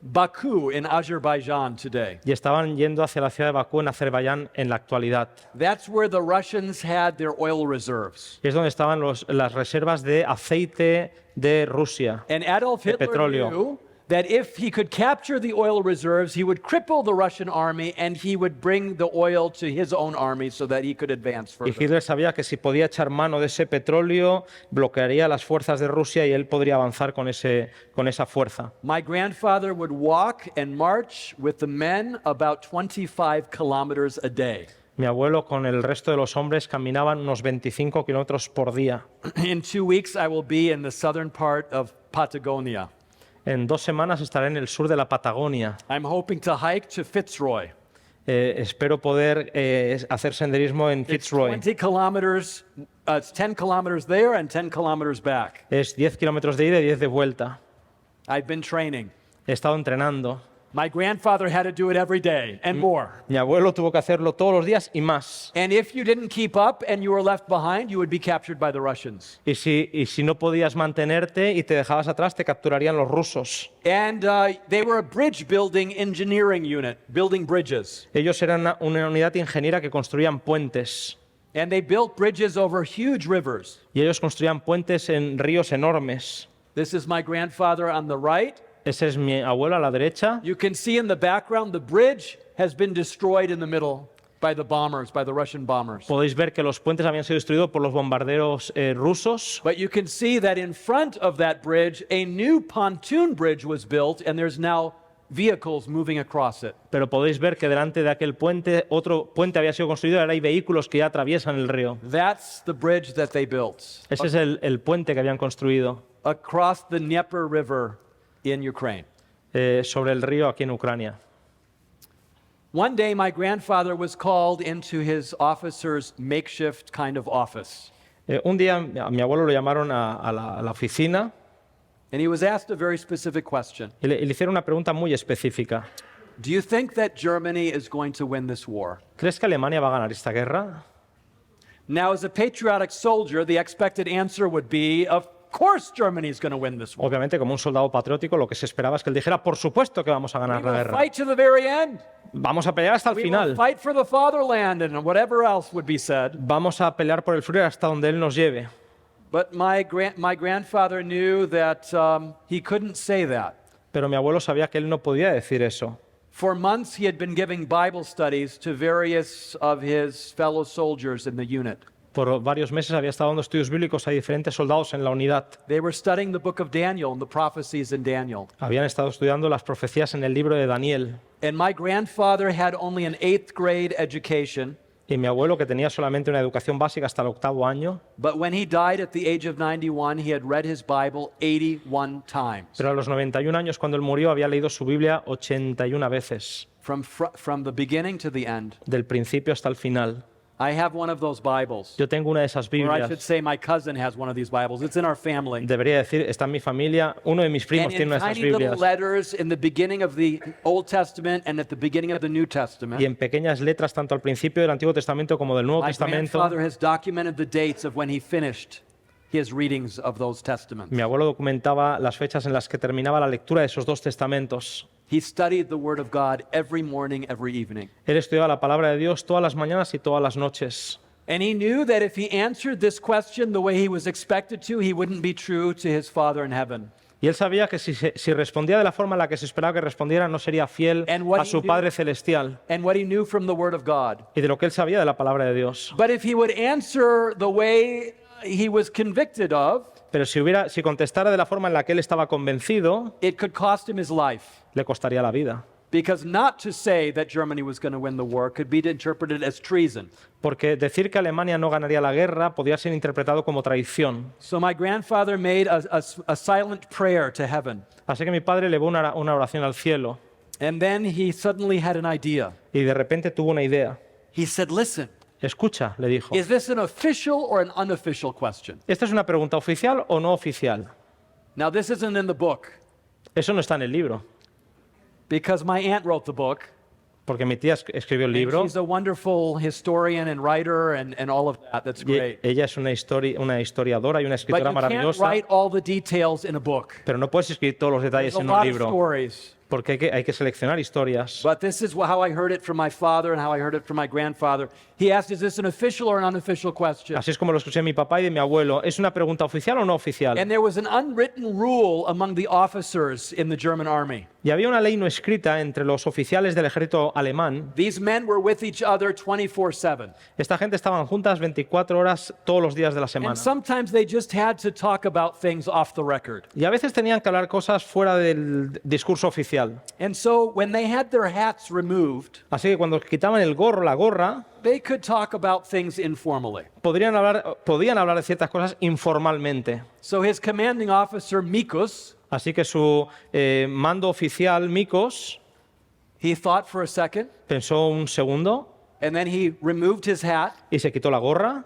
Baku in Azerbaijan today. y estaban yendo hacia la ciudad de Bakú en Azerbaiyán en la actualidad. That's where the Russians had their oil reserves. Y es donde estaban las reservas de aceite de Rusia. And Adolf De Hitler petróleo. knew that if he could capture the oil reserves, he would cripple the Russian army and he would bring the oil to his own army so that he could advance Y further. Hitler sabía que si podía echar mano de ese petróleo, bloquearía las fuerzas de Rusia y él podría avanzar con esa fuerza. My grandfather would walk and march with the men about 25 kilometers a day. Mi abuelo con el resto de los hombres caminaban unos 25 kilómetros por día. In 2 weeks, I will be in the southern part of Patagonia. En 2 semanas estaré en el sur de la Patagonia. I'm hoping to hike to Fitzroy. Espero poder hacer senderismo en It's Fitzroy. 20 kilometers, it's 10 kilometers there and 10 kilometers back. Es 10 kilómetros de ida y 10 de vuelta. I've been training. He estado entrenando. My grandfather had to do it every day and more. Mi abuelo tuvo que hacerlo todos los días y más. And if you didn't keep up and you were left behind, you would be captured by the Russians. Y si no podías mantenerte y te dejabas atrás, te capturarían los rusos. And they were a bridge building engineering unit, building bridges. Ellos eran una unidad ingeniera que construían puentes. And they built bridges over huge rivers. Y ellos construían puentes en ríos enormes. This is my grandfather on the right. Ese es mi abuelo a la derecha. You can see in the background the bridge has been destroyed in the middle by the bombers, by the Russian bombers. Podéis ver que los puentes habían sido destruidos por los bombarderos rusos. But you can see that in front of that bridge, a new pontoon bridge was built, and there's now vehicles moving across it. Pero podéis ver que delante de aquel puente, otro puente había sido construido y ahora hay vehículos que ya atraviesan el río. That's the bridge that they built Ese es el puente que habían construido across the Dnieper River in Ukraine. sobre el río aquí en Ucrania. One day, my grandfather was called into his officer's makeshift kind of office, Un día a mi abuelo lo llamaron a la oficina and he was asked a very specific question. y le hicieron una pregunta muy específica. Do you think that Germany is going to win this war? ¿Crees que Alemania va a ganar esta guerra? Now, as a patriotic soldier, the expected answer would be, of course Germany is going to win this war. Obviamente, como un soldado patriótico, lo que se esperaba es que él dijera, por supuesto que vamos a We ganar la will guerra. fight to the very end. Vamos a pelear hasta el We will final. fight for the fatherland and whatever else would be said. Vamos a pelear por el Führer hasta donde él nos lleve. But my grandfather knew that he couldn't say that. Pero mi abuelo sabía que él no podía decir eso. For months, he had been giving Bible studies to various of his fellow soldiers in the unit. Por varios meses había estado dando estudios bíblicos a diferentes soldados en la unidad. They were studying the book of Daniel and the prophecies in Daniel. Habían estado estudiando las profecías en el libro de Daniel. And my grandfather had only an 8th grade education. Y mi abuelo, que tenía solamente una educación básica hasta el 8º año, But when he died at the age of 91, he had read his Bible 81 times, pero a los 91 años, cuando él murió, había leído su Biblia 81 veces, from the beginning to the end. del principio hasta el final. I have one of those Bibles. Yo tengo una de esas Or I should Biblias. say my cousin has one of these Bibles. It's in our family. Debería decir, está en mi familia. Uno de mis primos And tiene in una de esas tiny little Biblias. letters in the beginning of the Old Testament and at the beginning of the New Y Testament, en pequeñas letras, tanto al principio del Antiguo Testamento como del Nuevo my Testamento, grandfather has documented the dates of when he finished his readings of those testaments. mi abuelo documentaba las fechas en las que terminaba la lectura de esos dos testamentos. He studied the Word of God every morning, every evening. Él estudiaba la palabra de Dios todas las mañanas y todas las noches. And he knew that if he answered this question the way he was expected to, he wouldn't be true to his Father in heaven. Y él sabía que si respondía de la forma en la que se esperaba que respondiera, no sería fiel And what a he su knew- Padre Celestial And what he knew from the Word of God. y de lo que él sabía de la palabra de Dios. But if he would answer the way he was convicted of, Pero si contestara de la forma en la que él estaba convencido, it could cost him his life. le costaría la vida. Because not to say that Germany was going to win the war could be interpreted as treason. Porque decir que Alemania no ganaría la guerra podía ser interpretado como traición. So my grandfather made a silent prayer to heaven. Así que mi padre elevó una oración al cielo And then he suddenly had an idea. y de repente tuvo una idea. He said, listen, Escucha, le dijo, is this an official or an unofficial question? ¿esta es una pregunta oficial o no oficial? Now, this isn't in the book Eso no está en el libro, because my aunt wrote the book. porque mi tía escribió el And libro she's a wonderful historian and writer and all of that. That's y great. ella es una historiadora y una But escritora you can't maravillosa, write all the details in a book. pero no puedes escribir todos los detalles There's a en un lot of libro, stories. porque hay que seleccionar historias. But this is how I heard it from my father and how I heard it from my grandfather. He asked, is this an official or an unofficial question? Así es como lo escuché de mi papá y de mi abuelo. ¿Es una pregunta oficial o no oficial? And there was an unwritten rule among the officers in the German army. Y había una ley no escrita entre los oficiales del ejército alemán. These men were with each other 24/7. Esta gente estaban juntas 24 horas todos los días de la semana. And sometimes they just had to talk about things off the record. Y a veces tenían que hablar cosas fuera del discurso oficial. And so when they had their hats removed, Así que cuando quitaban el gorro, la gorra, they could talk about things informally. podían hablar de ciertas cosas informalmente. So his commanding officer, Mikus, Así que su mando oficial, Mikos, He thought for a second, pensó un segundo and then he removed his hat y se quitó la gorra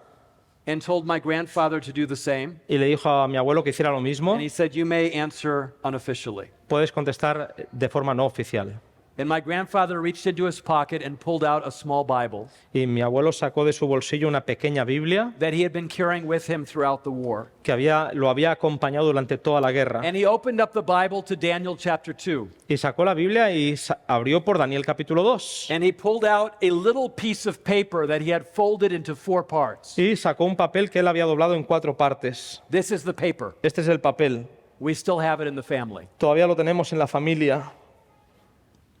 and told my grandfather to do the same. y le dijo a mi abuelo que hiciera lo mismo. And he said, "You may answer unofficially." Puedes contestar de forma no oficial. And my grandfather reached into his pocket and pulled out a small Bible Y mi abuelo sacó de su bolsillo una pequeña Biblia that he had been carrying with him throughout the war. que lo había acompañado durante toda la guerra. And he opened up the Bible to Daniel chapter 2. Y sacó la Biblia y abrió por Daniel capítulo 2. And he pulled out a little piece of paper that he had folded into 4 parts. Y sacó un papel que él había doblado en 4 partes. This is the paper. Este es el papel. We still have it in the family. Todavía lo tenemos en la familia.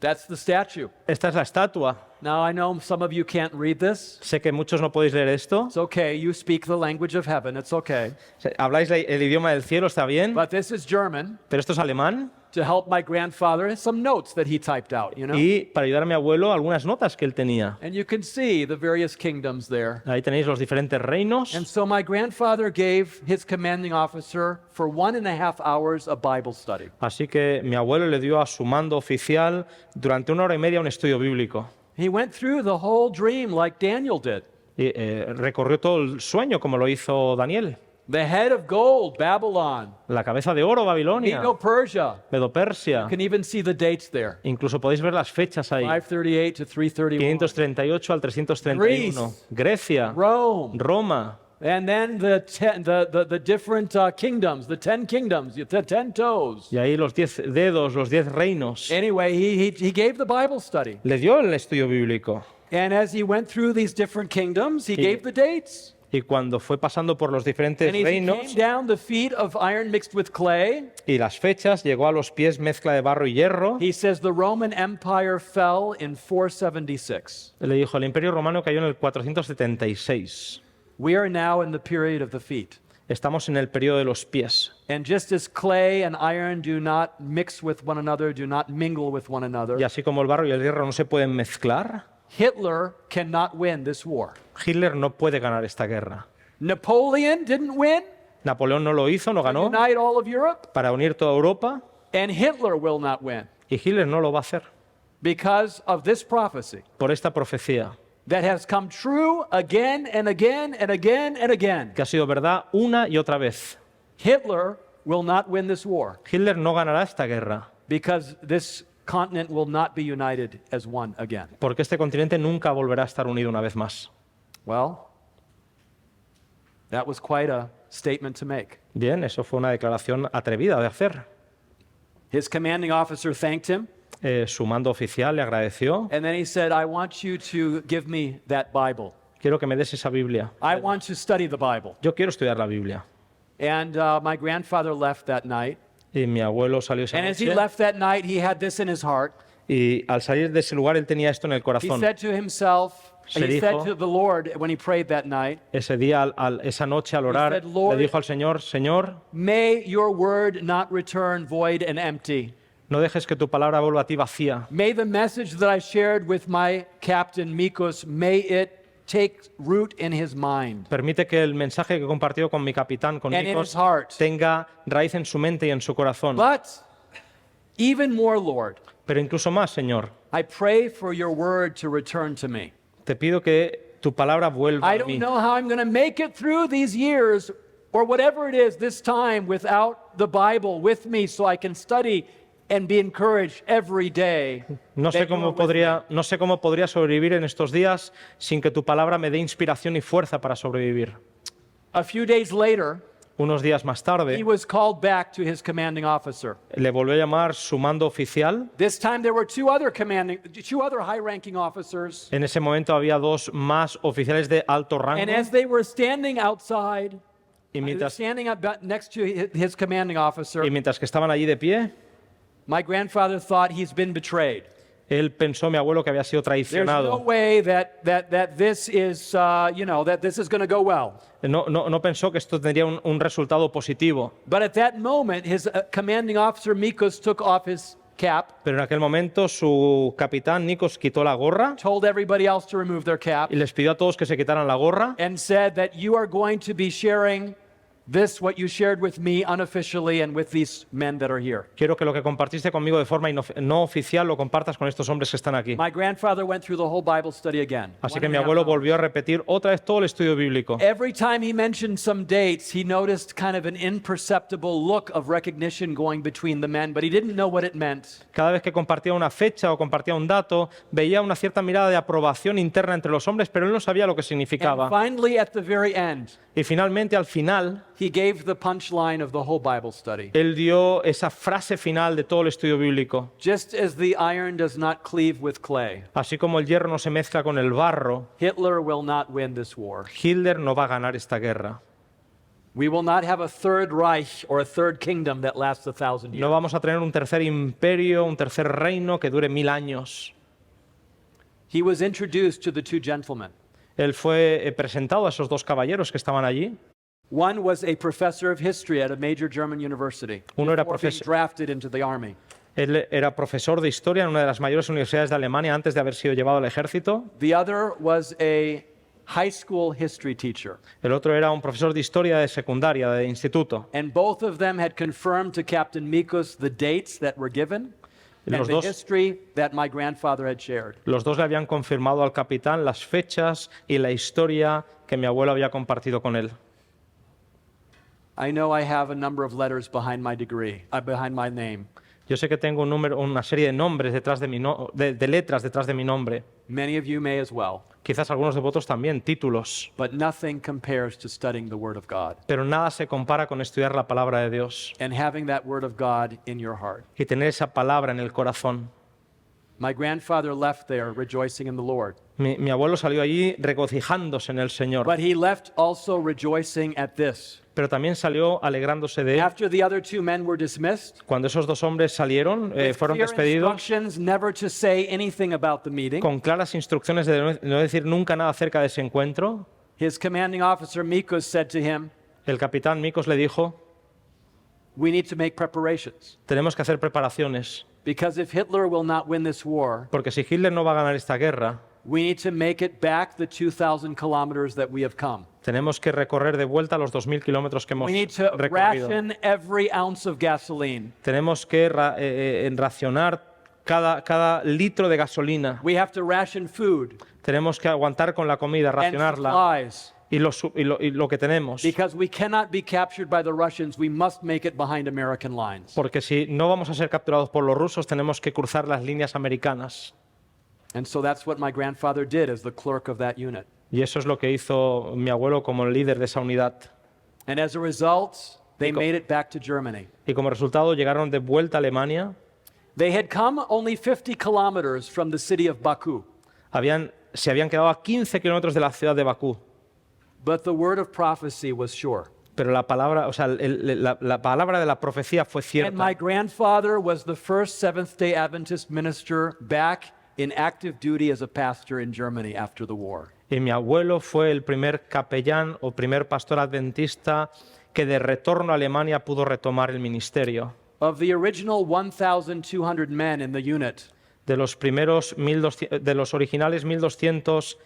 That's the statue. Esta es la estatua. Now, I know some of you can't read this. Sé que muchos no podéis leer esto. It's okay. You speak the language of heaven. It's okay. Habláis el idioma del cielo, está bien. But this is German Pero esto es alemán. to help my grandfather some notes that he typed out, you know? Y para ayudar a mi abuelo, algunas notas que él tenía. And you can see the various kingdoms there. Ahí tenéis los diferentes reinos. And so my grandfather gave his commanding officer for 1.5 hours a Bible study. Así que mi abuelo le dio a su mando oficial durante 1 hora y media un estudio bíblico. He went through the whole dream like Daniel did. Y recorrió todo el sueño como lo hizo Daniel. The head of gold, Babylon. La cabeza de oro, Babilonia. Medo-Persia. Medo-Persia. You can even see the dates there. Incluso podéis ver las fechas ahí. 538 to 331. 538 al 331. Grecia. Rome. Roma. And then the different kingdoms, the 10 kingdoms, the 10 toes. Y ahí los 10 dedos, los 10 reinos. Anyway, he gave the Bible study. Le dio el estudio bíblico. And as he went through these different kingdoms, he gave the dates. Y cuando fue pasando por los diferentes And as he reinos came down the feet of iron mixed with clay, y las fechas, llegó a los pies mezcla de barro y hierro, he says the Roman Empire fell in 476. le dijo, el imperio romano cayó en el 476. We are now in the period of the feet. Estamos en el periodo de los pies. And just as clay and iron do not mix with one another, do not mingle with one another, Y así como el barro y el hierro no se pueden mezclar, Hitler cannot win this war. Hitler no puede ganar esta guerra. Napoleon didn't win Napoleón no lo hizo, no to ganó unite all of Europe, para unir toda Europa and Hitler will not win y Hitler no lo va a hacer because of this prophecy por esta profecía that has come true again and again and again and again. que ha sido verdad una y otra vez. Hitler will not win this war Hitler no ganará esta guerra because this continent will not be united as one again. porque este continente nunca volverá a estar unido una vez más. Well, that was quite a statement to make. Bien, eso fue una declaración atrevida de hacer. His commanding officer thanked him, Su mando oficial le agradeció. and then he said, "I want you to give me that Bible. Quiero que me des esa Biblia. I want to study the Bible." Yo quiero estudiar la Biblia. And my grandfather left that night. Y mi abuelo salió esa And as he noche. left that night, he had this in his heart. Y al salir de ese lugar, él tenía esto en el He corazón. said to himself, Se he said dijo- to the Lord when he prayed that night, Ese día, esa noche, al orar, said, "Lord- le dijo al Señor, Señor, "May your word not return void and empty. no dejes que tu palabra vuelva a ti vacía. May the message that I shared with my captain, Mikos, may it take root in his mind Permite que el mensaje que compartió con mi capitán, con and in Nikos, his heart. tenga raíz en su mente y en su corazón. But even more, Lord, Pero incluso más, Señor, I pray for your word to return to me. te pido que tu palabra vuelva I a don't mí. know how I'm going to make it through these years or whatever it is this time without the Bible with me so I can study and be encouraged every day. No sé that you are cómo with me. no sé cómo podría sobrevivir en estos días sin que tu palabra me dé inspiración y fuerza para sobrevivir. A few days later, Unos días más he tarde, was called back to his commanding officer. le volvió a llamar su mando oficial. This time there were two other high-ranking officers, En ese momento había 2 más oficiales de alto rango. and as they were standing outside, Y mientras, standing up next to his commanding officer, y mientras que estaban allí de pie, my grandfather thought he's been betrayed. él pensó, mi abuelo, que había sido There's no traicionado. way that this is, that this is going to go well. No pensó que esto tendría un resultado positivo. But at that moment, his commanding officer, Mikos, took off his cap, Pero en aquel momento su capitán, Nikos, quitó la gorra told everybody else to remove their cap, y les pidió a todos que se quitaran la gorra and said that you are going to be sharing what you shared with me unofficially and with these men that are here. Quiero que lo que compartiste conmigo de forma no oficial lo compartas con estos hombres que están aquí. My grandfather went through the whole Bible study again. Así 1.5 que mi abuelo hours. volvió a repetir otra vez todo el estudio bíblico. Every time he mentioned some dates, he noticed kind of an imperceptible look of recognition going between the men, but he didn't know what it meant. Cada vez que compartía una fecha o compartía un dato, veía una cierta mirada de aprobación interna entre los hombres, pero él no sabía lo que And significaba. finally, at the very end, Y finalmente, al final, he gave the punchline of the whole Bible study. él dio esa frase final de todo el estudio bíblico. Just as the iron does not cleave with clay, Así como el hierro no se mezcla con el barro, Hitler will not win this war. Hitler no va a ganar esta guerra. We will not have a third Reich or a third kingdom that lasts 1,000 No years. vamos a tener un tercer imperio, un tercer reino que dure 1000 años. He was introduced to the two gentlemen. Él fue presentado a esos dos caballeros que estaban allí. One was a professor of history at a major German university Uno era before being profesor. drafted into the army. Él era profesor de historia en una de las mayores universidades de Alemania antes de haber sido llevado al ejército. The other was a high school history teacher. El otro era un profesor de historia de secundaria, de instituto. And both of them had confirmed to Captain Mikos the dates that were given and Los the dos- history that my grandfather had shared. Los dos le habían confirmado al capitán las fechas y la historia que mi abuelo había compartido con él. I know I have a number of letters behind my degree, behind my name. Yo sé que tengo una serie de nombres detrás de de letras detrás de mi nombre. Many of you may as well. Quizás algunos de vosotros también, títulos. But nothing compares to studying the Word of God Pero nada se compara con estudiar la palabra de Dios and having that Word of God in your heart. y tener esa palabra en el corazón. My grandfather left there rejoicing in the Lord, Mi abuelo salió allí regocijándose en el Señor, but he left also rejoicing at this. pero también salió alegrándose de él. After the other two men were dismissed, Cuando esos dos hombres salieron, with fueron clear despedidos instructions never to say anything about the meeting, con claras instrucciones de no decir nunca nada acerca de ese encuentro. his commanding officer Mikos said to him, El capitán Mikos le dijo, "We need to make preparations, tenemos que hacer preparaciones, because if Hitler will not win this war, porque si Hitler no va a ganar esta guerra, we need to make it back the 2,000 kilometers that we have come. tenemos que recorrer de vuelta los 2000 kilómetros que hemos We need to recorrido. ration every ounce of gasoline. Tenemos que racionar cada litro de gasolina. We have to ration food Tenemos que aguantar con la comida, and racionarla supplies. y lo que tenemos. Because we cannot be captured by the Russians, we must make it behind American lines. Porque si no vamos a ser capturados por los rusos, tenemos que cruzar las líneas americanas. And so that's what my grandfather did as the clerk of that unit. Y eso es lo que hizo mi abuelo como líder de esa unidad. And as a result, they Nico. made it back to Germany. Y como resultado llegaron de vuelta a Alemania. They had come only 50 kilometers from the city of Baku, Se habían quedado a 15 kilómetros de la ciudad de Bakú. but the word of prophecy was sure. Pero la palabra, o sea, la palabra de la profecía fue And my cierta. grandfather was the first Seventh-day Adventist minister back in active duty as a pastor in Germany after the war. Y mi abuelo fue el primer capellán o primer pastor adventista que de retorno a Alemania pudo retomar el ministerio. Of the original 1,200 men in the unit, De los primeros 1200, de los originales 1200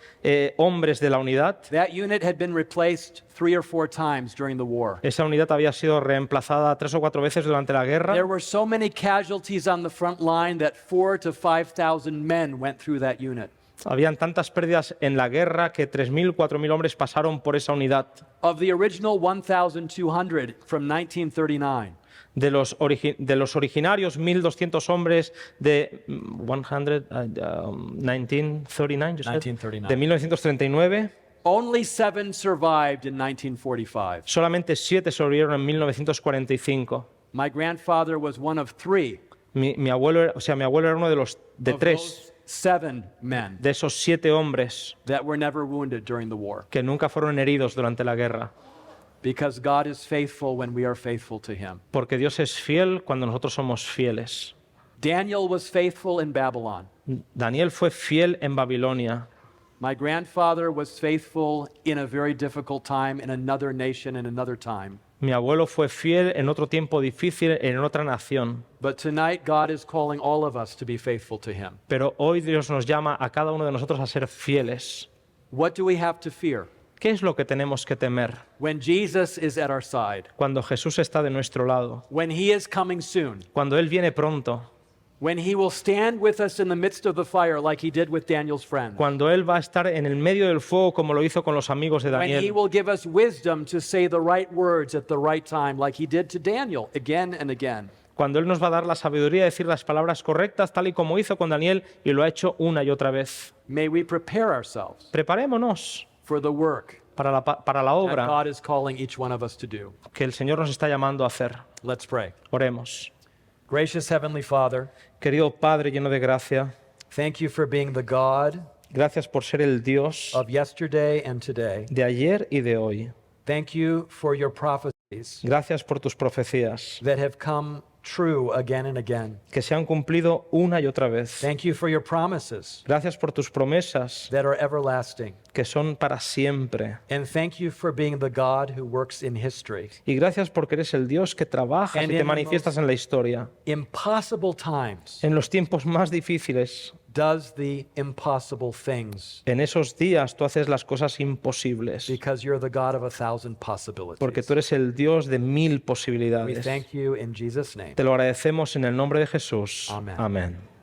hombres de la unidad, that unit had been replaced 3 or 4 times during the war. esa unidad había sido reemplazada 3 o 4 veces durante la guerra. There were so many casualties on the front line that 4,000 to 5,000 men went through that unit. Habían tantas pérdidas en la guerra que 3000, 4000 hombres pasaron por esa unidad. Of the original 1,200 from 1939, De los originarios 1200 hombres de 1939, you said? 1939. De 1939, only 7 survived in 1945. solamente 7 sobrevivieron en 1945. My grandfather was one of 3 Mi abuelo era uno of 3 those 7 men de esos 7 hombres that were never wounded during the war. que nunca fueron heridos durante la guerra. Because God is faithful when we are faithful to Him. Porque Dios es fiel cuando nosotros somos fieles. Daniel was faithful in Babylon. Daniel fue fiel en Babilonia. My grandfather was faithful in a very difficult time in another nation in another time. Mi abuelo fue fiel en otro tiempo difícil en otra nación. But tonight, God is calling all of us to be faithful to Him. Pero hoy Dios nos llama a cada uno de nosotros a ser fieles. What do we have to fear? ¿Qué es lo que tenemos que temer when Jesus is at our side, cuando Jesús está de nuestro lado? when he is coming soon, Cuando Él viene pronto, when he will stand with us in the midst of the fire like he did with Daniel's friends, cuando Él va a estar en el medio del fuego como lo hizo con los amigos de when he Daniel, will give us wisdom to say the right words at the right time like he did to Daniel again and again. cuando Él nos va a dar la sabiduría de decir las palabras correctas tal y como hizo con Daniel y lo ha hecho una y otra vez. May we prepare ourselves Preparémonos for the work para la that obra God is calling each one of us to do. que el Señor nos está llamando a hacer. Let's pray. Oremos. Gracious Heavenly Father, Querido Padre lleno de gracia, thank you for being the God gracias por ser el Dios of yesterday and today. de ayer y de hoy. Thank you for your prophecies Gracias por tus profecías that have come true again and again. que se han cumplido una y otra vez. Thank you for your promises Gracias por tus promesas that are everlasting. que son para siempre. And thank you for being the God who works in history. Y gracias porque eres el Dios que trabajas And y in te the manifiestas en la historia. Impossible times En los tiempos más difíciles, does the impossible things en esos días tú haces las cosas imposibles. because you're the God of 1,000 possibilities. Porque tú eres el Dios de 1000 We posibilidades. thank you in Jesus' name. Te lo agradecemos en el nombre de Jesús. Amén. Amén.